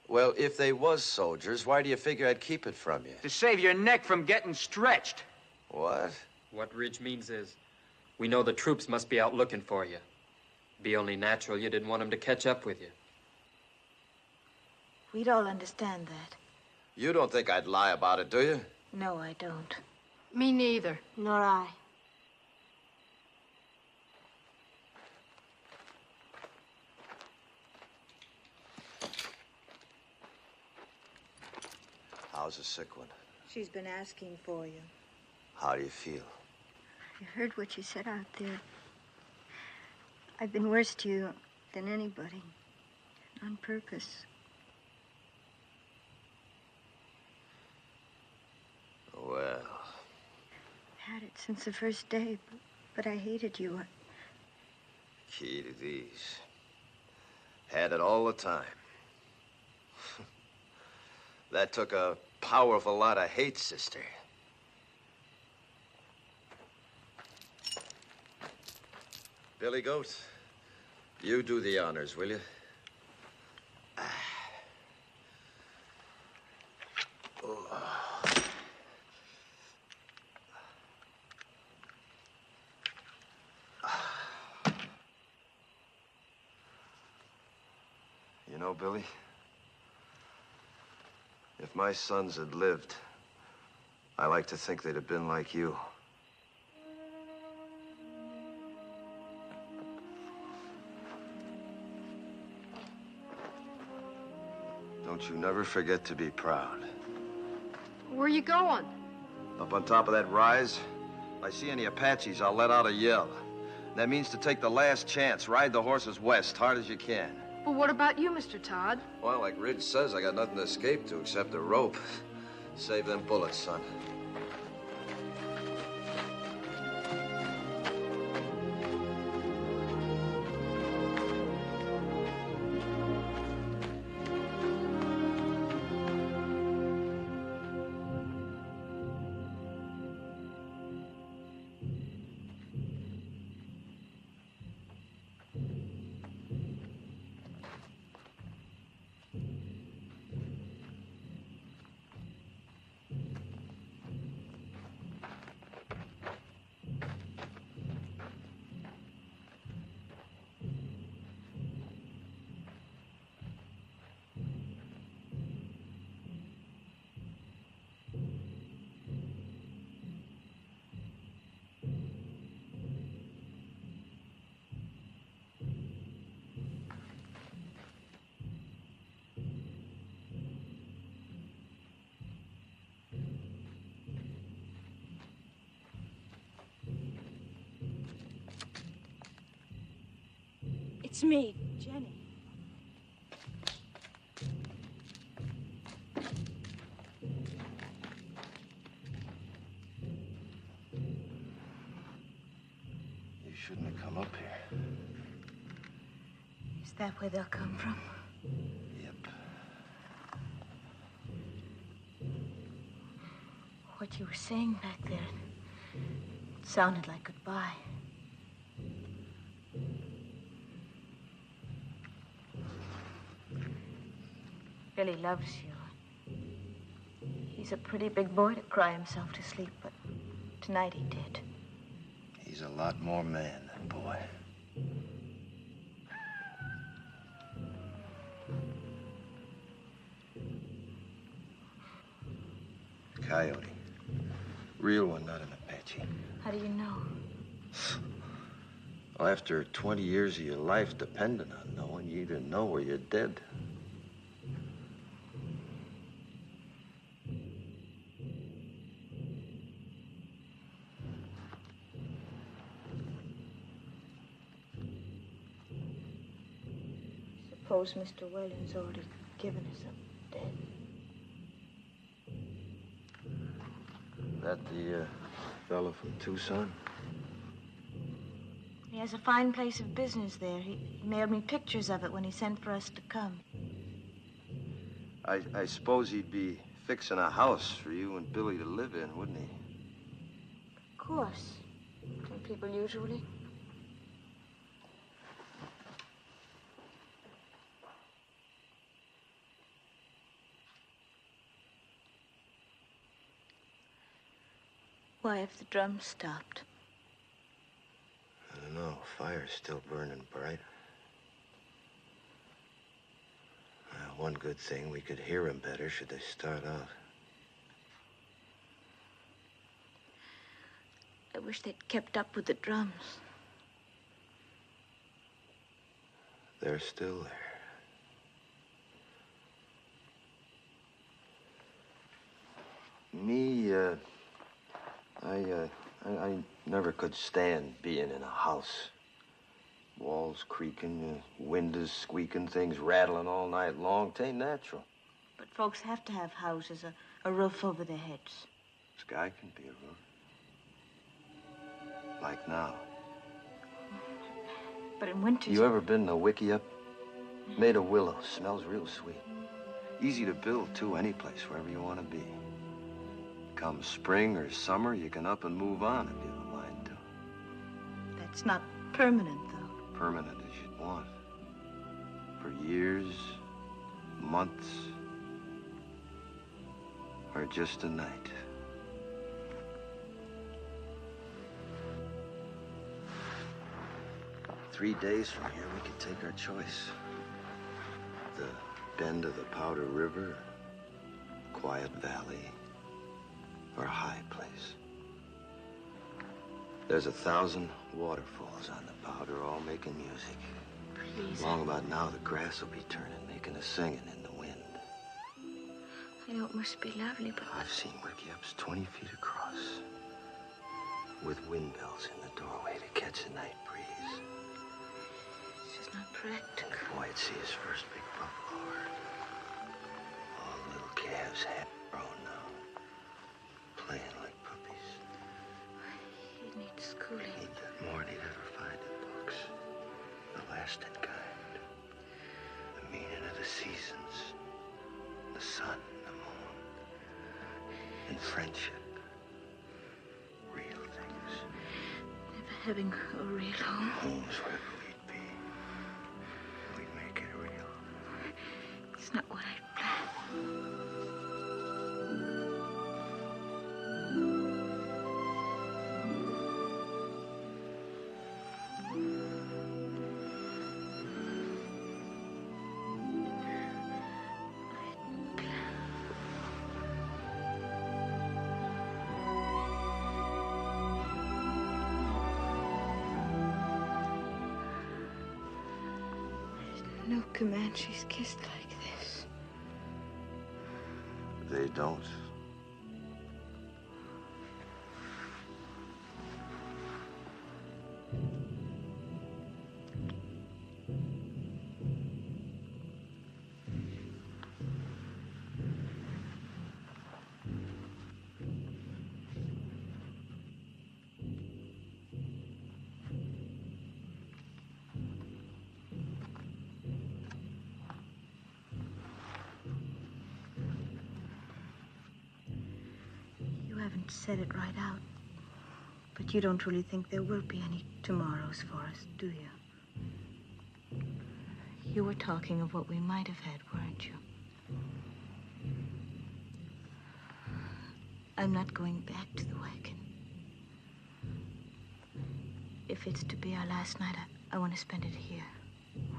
Well, if they was soldiers, why do you figure I'd keep it from you? To save your neck from getting stretched. What? What Ridge means is, we know the troops must be out looking for you. Be only natural you didn't want them to catch up with you. We'd all understand that. You don't think I'd lie about it, do you? No, I don't. Me neither. Nor I. How's the sick one? She's been asking for you. How do you feel? I heard what you said out there. I've been worse to you than anybody. On purpose. Well... Had it since the first day, but I hated you. Key to these. Had it all the time. That took a powerful lot of hate, sister. Billy Goat, you do the honors, will you? You know, Billy, if my sons had lived, I like to think they'd have been like you. Don't you never forget to be proud. Where are you going? Up on top of that rise, if I see any Apaches, I'll let out a yell. That means to take the last chance, ride the horses west, hard as you can. Well, what about you, Mr. Todd? Well, like Ridge says, I got nothing to escape to except a rope. Save them bullets, son. It's me, Jenny. You shouldn't have come up here. Is that where they'll come from? Yep. What you were saying back there, it sounded like goodbye. Billy loves you. He's a pretty big boy to cry himself to sleep, but tonight he did. He's a lot more man than boy. Coyote. Real one, not an Apache. How do you know? Well, after 20 years of your life depending on knowing, you either know or you're dead. Suppose Mr. Williams already given us up dead. That the fella from Tucson? He has a fine place of business there. He mailed me pictures of it when he sent for us to come. I suppose he'd be fixing a house for you and Billy to live in, wouldn't he? Of course. Don't people usually? Why have the drums stopped? I don't know. Fire's still burning bright. One good thing, we could hear them better should they start out. I wish they'd kept up with the drums. They're still there. Me, I never could stand being in a house. Walls creaking, windows squeaking, things rattling all night long. 'Tain't natural. But folks have to have houses, a roof over their heads. Sky can be a roof. Like now. But in winter... You ever been to Wickiup? Made of willow. Smells real sweet. Easy to build, too, any place, wherever you want to be. Come spring or summer, you can up and move on if you don't mind to. That's not permanent, though. Permanent as you'd want. For years, months, or just a night. "3 days from here, we could take our choice. The bend of the Powder River, quiet valley, or a high place. There's 1,000 waterfalls on the Powder, all making music. Please. Long about now, the grass will be turning, making a singing in the wind. I know it must be lovely, but... I've seen Wickiups 20 feet across, with windmills in the doorway to catch the night breeze. It's just not practical. And a boy would see his first big buffalo herd. All the little calves half grown now, playing like puppies. He'd need schooling. Need that more than he'd ever find in books. The lasting kind. The meaning of the seasons. The sun, the moon. And friendship. Real things. Never having a real home. Home's wherever we'd be. We'd make it real. It's not what I planned. No Comanches kissed like this. They don't. You haven't said it right out. But you don't really think there will be any tomorrows for us, do you? You were talking of what we might have had, weren't you? I'm not going back to the wagon. If it's to be our last night, I want to spend it here,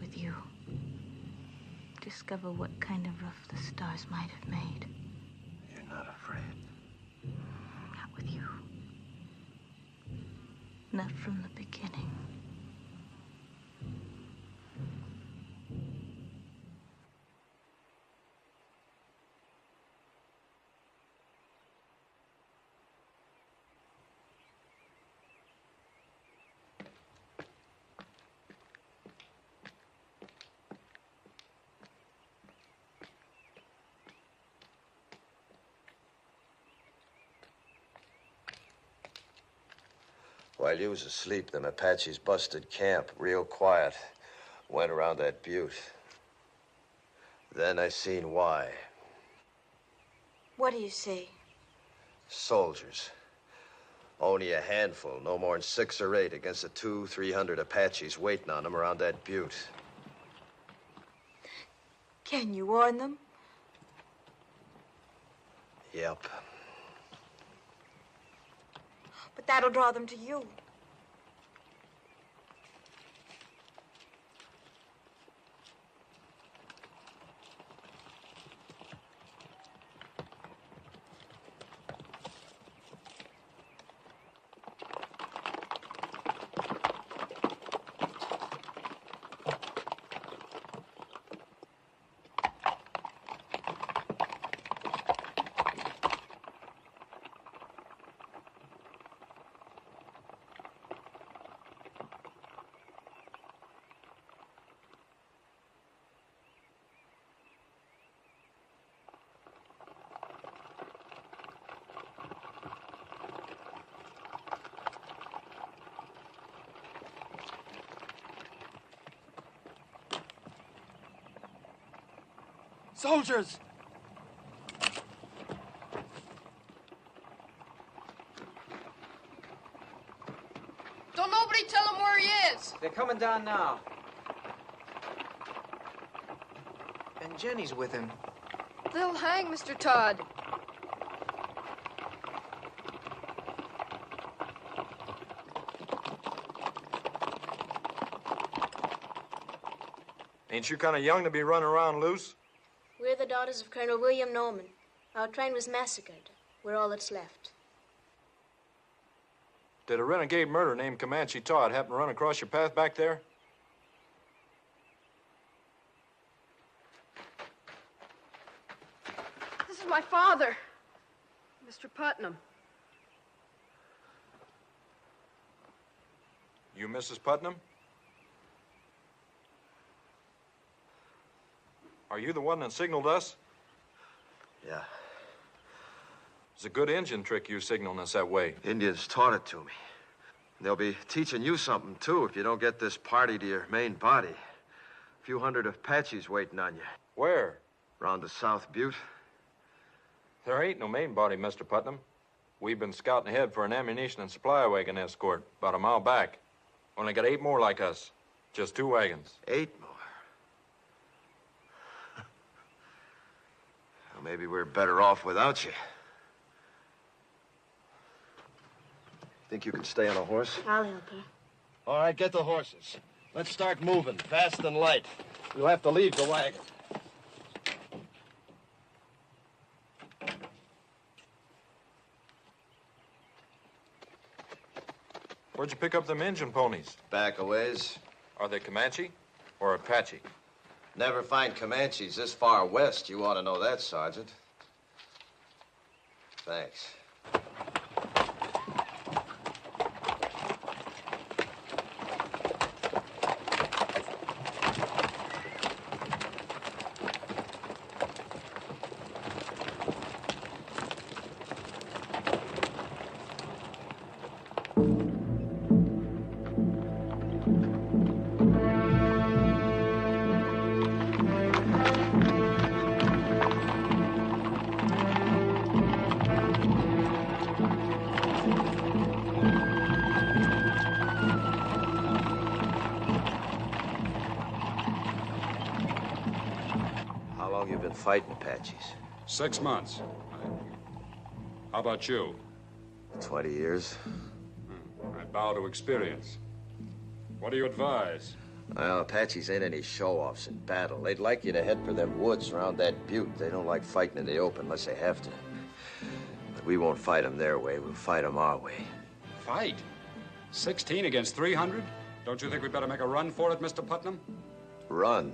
with you. Discover what kind of roof the stars might have made. You're not afraid. Not with you. Not from the beginning. While you was asleep, them Apaches busted camp, real quiet. Went around that butte. Then I seen why. What do you see? Soldiers. Only a handful, no more than 6 or 8 against the 200-300 Apaches waiting on them around that butte. Can you warn them? Yep. But that'll draw them to you. Soldiers! Don't nobody tell him where he is. They're coming down now. And Jenny's with him. They'll hang Mr. Todd. Ain't you kind of young to be running around loose? We're the daughters of Colonel William Norman. Our train was massacred. We're all that's left. Did a renegade murderer named Comanche Todd happen to run across your path back there? This is my father, Mr. Putnam. You Mrs. Putnam? Are you the one that signaled us? Yeah. It's a good engine trick you signaling us that way. Indians taught it to me. They'll be teaching you something, too, if you don't get this party to your main body. A few hundred Apaches waiting on you. Where? Around the South Butte. There ain't no main body, Mr. Putnam. We've been scouting ahead for an ammunition and supply wagon escort about a mile back. Only got 8 more like us. Just 2 wagons. 8 more? Well, maybe we're better off without you. Think you can stay on a horse? I'll help her. All right, get the horses. Let's start moving, fast and light. We'll have to leave the wagon. Where'd you pick up them engine ponies? Back a ways. Are they Comanche or Apache? Never find Comanches this far west. You ought to know that, Sergeant. Thanks. Fighting Apaches. 6 months. How about you? 20 years. I bow to experience. What do you advise? Well, Apaches ain't any show-offs in battle. They'd like you to head for them woods around that butte. They don't like fighting in the open unless they have to. But we won't fight them their way. We'll fight them our way. Fight? 16 against 300? Don't you think we'd better make a run for it, Mr. Putnam? Run?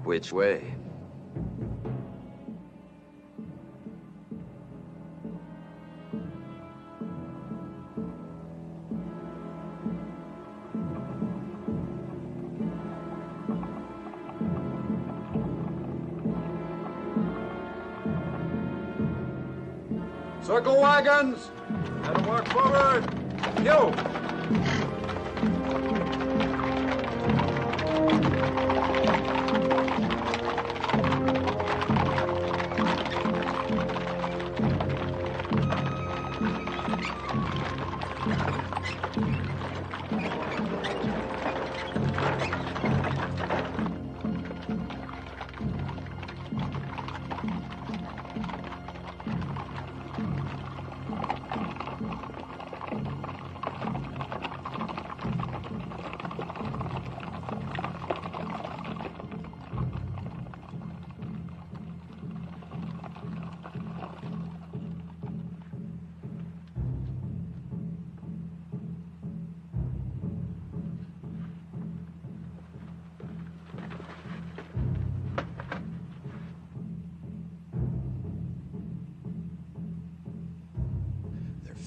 Which way? Circle wagons! Let them walk forward! You!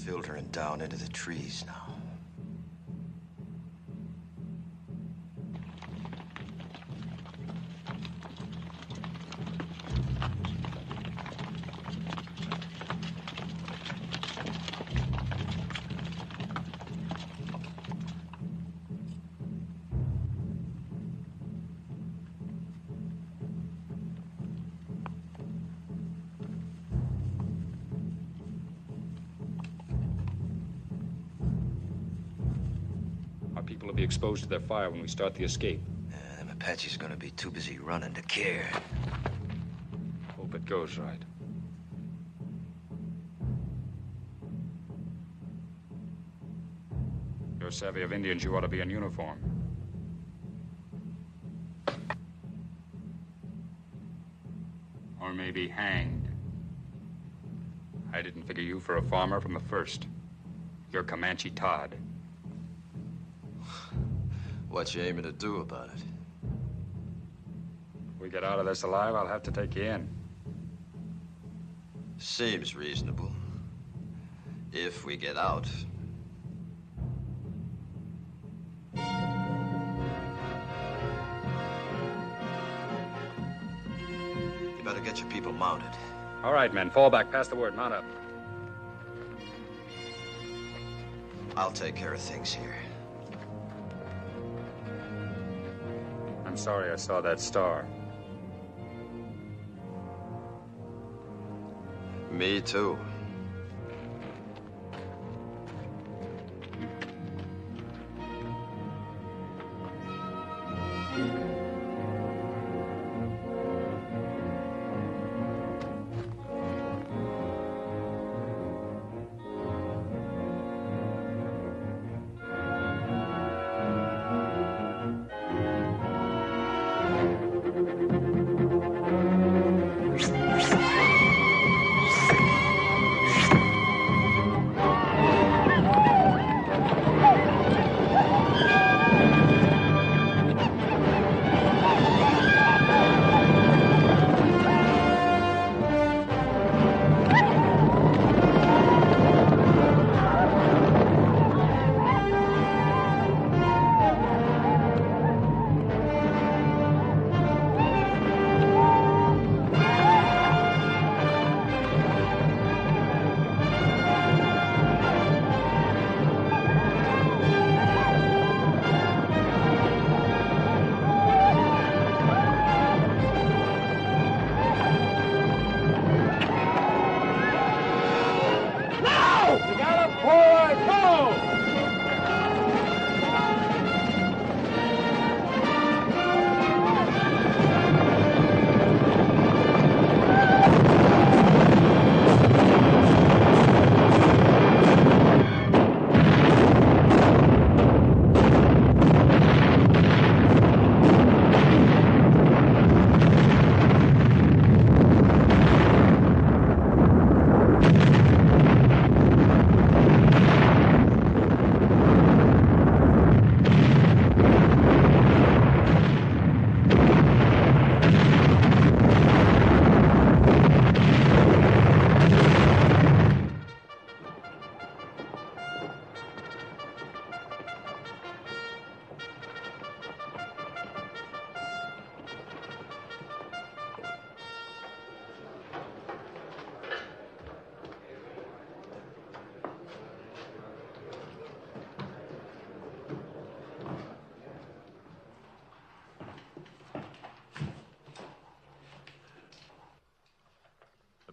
filtering down into the trees now. People will be exposed to their fire when we start the escape. Them Apaches are gonna be too busy running to care. Hope it goes right. You're savvy of Indians, you ought to be in uniform. Or maybe hanged. I didn't figure you for a farmer from the first. You're Comanche Todd. What you aiming to do about it? If we get out of this alive, I'll have to take you in. Seems reasonable. If we get out. You better get your people mounted. All right, men. Fall back. Pass the word. Mount up. I'll take care of things here. I'm sorry I saw that star. Me too.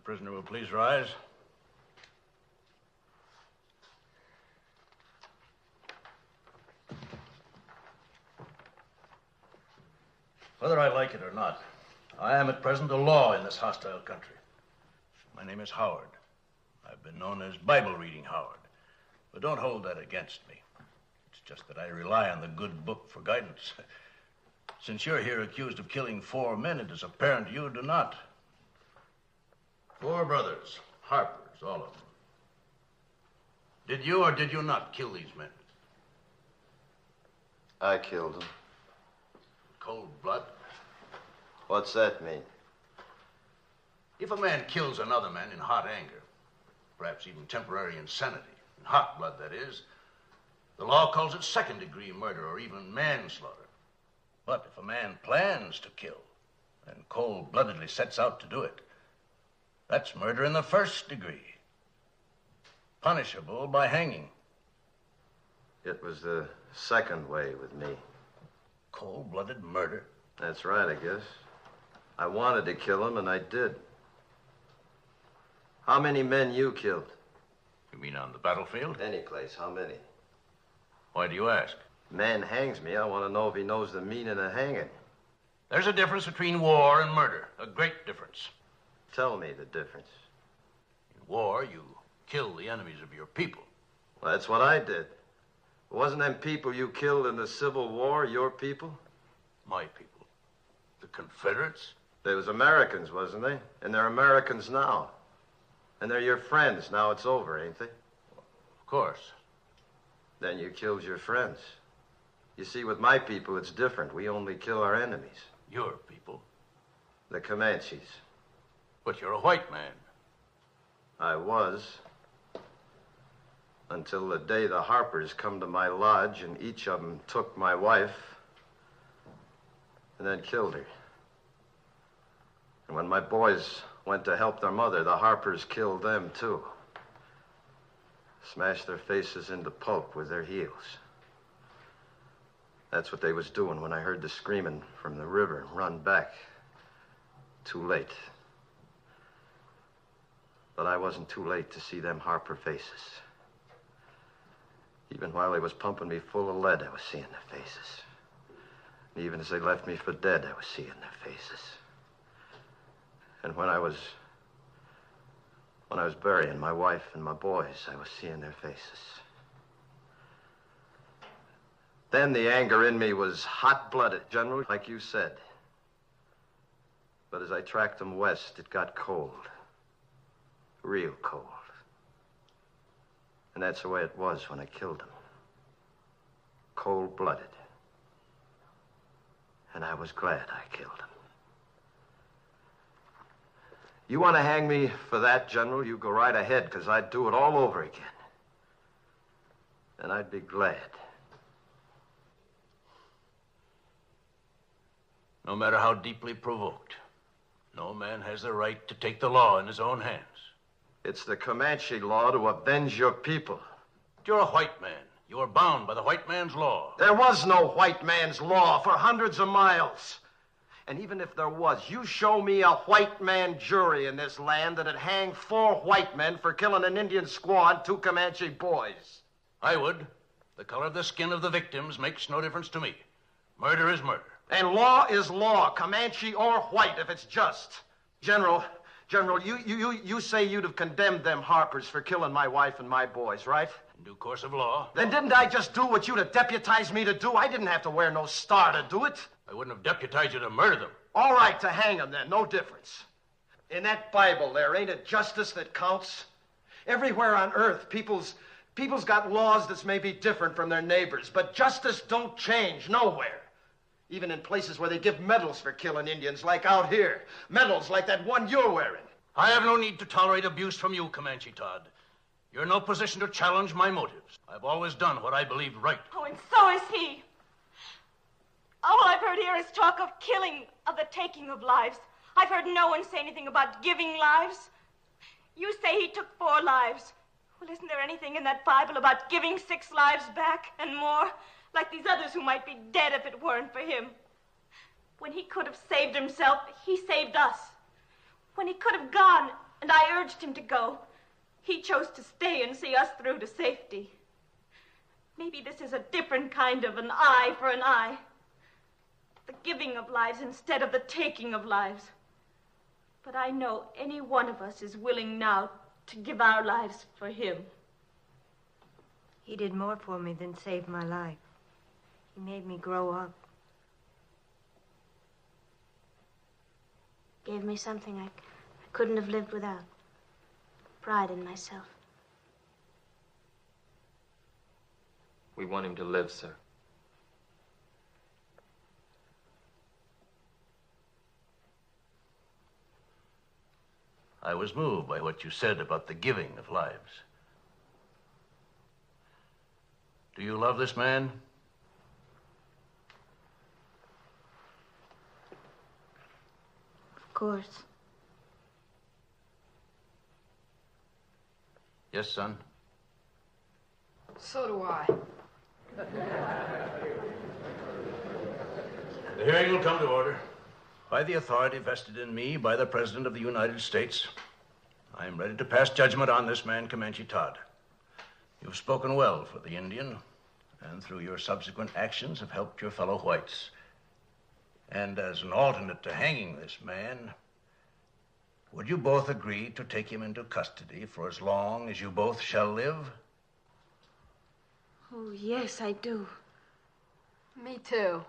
Prisoner will please rise. Whether I like it or not, I am at present a law in this hostile country. My name is Howard. I've been known as Bible-reading Howard. But don't hold that against me. It's just that I rely on the good book for guidance. Since you're here accused of killing 4 men, it is apparent you do not. 4 brothers, Harpers, all of them. Did you or did you not kill these men? I killed them. Cold blood? What's that mean? If a man kills another man in hot anger, perhaps even temporary insanity, In hot blood, that is. The law calls it second-degree murder or even manslaughter. But if a man plans to kill and cold-bloodedly sets out to do it, that's murder in the first degree, punishable by hanging. It was the second way with me. Cold-blooded murder? That's right, I guess. I wanted to kill him, and I did. How many men you killed? You mean on the battlefield? Any place. How many? Why do you ask? Man hangs me. I want to know if he knows the meaning of hanging. There's a difference between war and murder. A great difference. Tell me the difference. In war, you kill the enemies of your people. Well, that's what I did. Wasn't them people you killed in the Civil War your people? My people. The Confederates? They was Americans, wasn't they? And they're Americans now. And they're your friends. Now it's over, ain't they? Of course. Then you killed your friends. You see, with my people, it's different. We only kill our enemies. Your people? The Comanches. But you're a white man. I was. Until the day the Harpers come to my lodge and each of them took my wife and then killed her. And when my boys went to help their mother, the Harpers killed them, too. Smashed their faces into pulp with their heels. That's what they was doing when I heard the screaming from the river and run back. Too late. But I wasn't too late to see them Harper faces. Even while they was pumping me full of lead, I was seeing their faces. And even as they left me for dead, I was seeing their faces. And when I was burying my wife and my boys, I was seeing their faces. Then the anger in me was hot-blooded, General, like you said. But as I tracked them west, it got cold. Real cold. And that's the way it was when I killed them. Cold-blooded. And I was glad I killed him. You want to hang me for that, General, you go right ahead, because I'd do it all over again. And I'd be glad. No matter how deeply provoked, no man has the right to take the law in his own hands. It's the Comanche law to avenge your people. You're a white man. You are bound by the white man's law. There was no white man's law for hundreds of miles. And even if there was, you show me a white man jury in this land that'd hang 4 white men for killing an Indian squaw and 2 Comanche boys. I would. The color of the skin of the victims makes no difference to me. Murder is murder. And law is law, Comanche or white, if it's just. General, you say you'd have condemned them Harpers for killing my wife and my boys, right? In due course of law. Then didn't I just do what you'd have deputized me to do? I didn't have to wear no star to do it. I wouldn't have deputized you to murder them. All right, to hang them then, no difference. In that Bible there, ain't it justice that counts? Everywhere on earth, people's got laws that's maybe different from their neighbors, but justice don't change nowhere. Even in places where they give medals for killing Indians, like out here. Medals like that one you're wearing. I have no need to tolerate abuse from you, Comanche Todd. You're in no position to challenge my motives. I've always done what I believed right. Oh, and so is he. All I've heard here is talk of killing, of the taking of lives. I've heard no one say anything about giving lives. You say he took 4 lives. Well, isn't there anything in that Bible about giving 6 lives back and more? Like these others who might be dead if it weren't for him. When he could have saved himself, he saved us. When he could have gone, and I urged him to go, he chose to stay and see us through to safety. Maybe this is a different kind of an eye for an eye. The giving of lives instead of the taking of lives. But I know any one of us is willing now to give our lives for him. He did more for me than save my life. He made me grow up. Gave me something I couldn't have lived without. Pride in myself. We want him to live, sir. I was moved by what you said about the giving of lives. Do you love this man? Of course. Yes, son. So do I. The hearing will come to order. By the authority vested in me by the President of the United States, I am ready to pass judgment on this man, Comanche Todd. You've spoken well for the Indian, and through your subsequent actions have helped your fellow whites. And as an alternate to hanging this man, would you both agree to take him into custody for as long as you both shall live? Oh, yes, I do. Me too.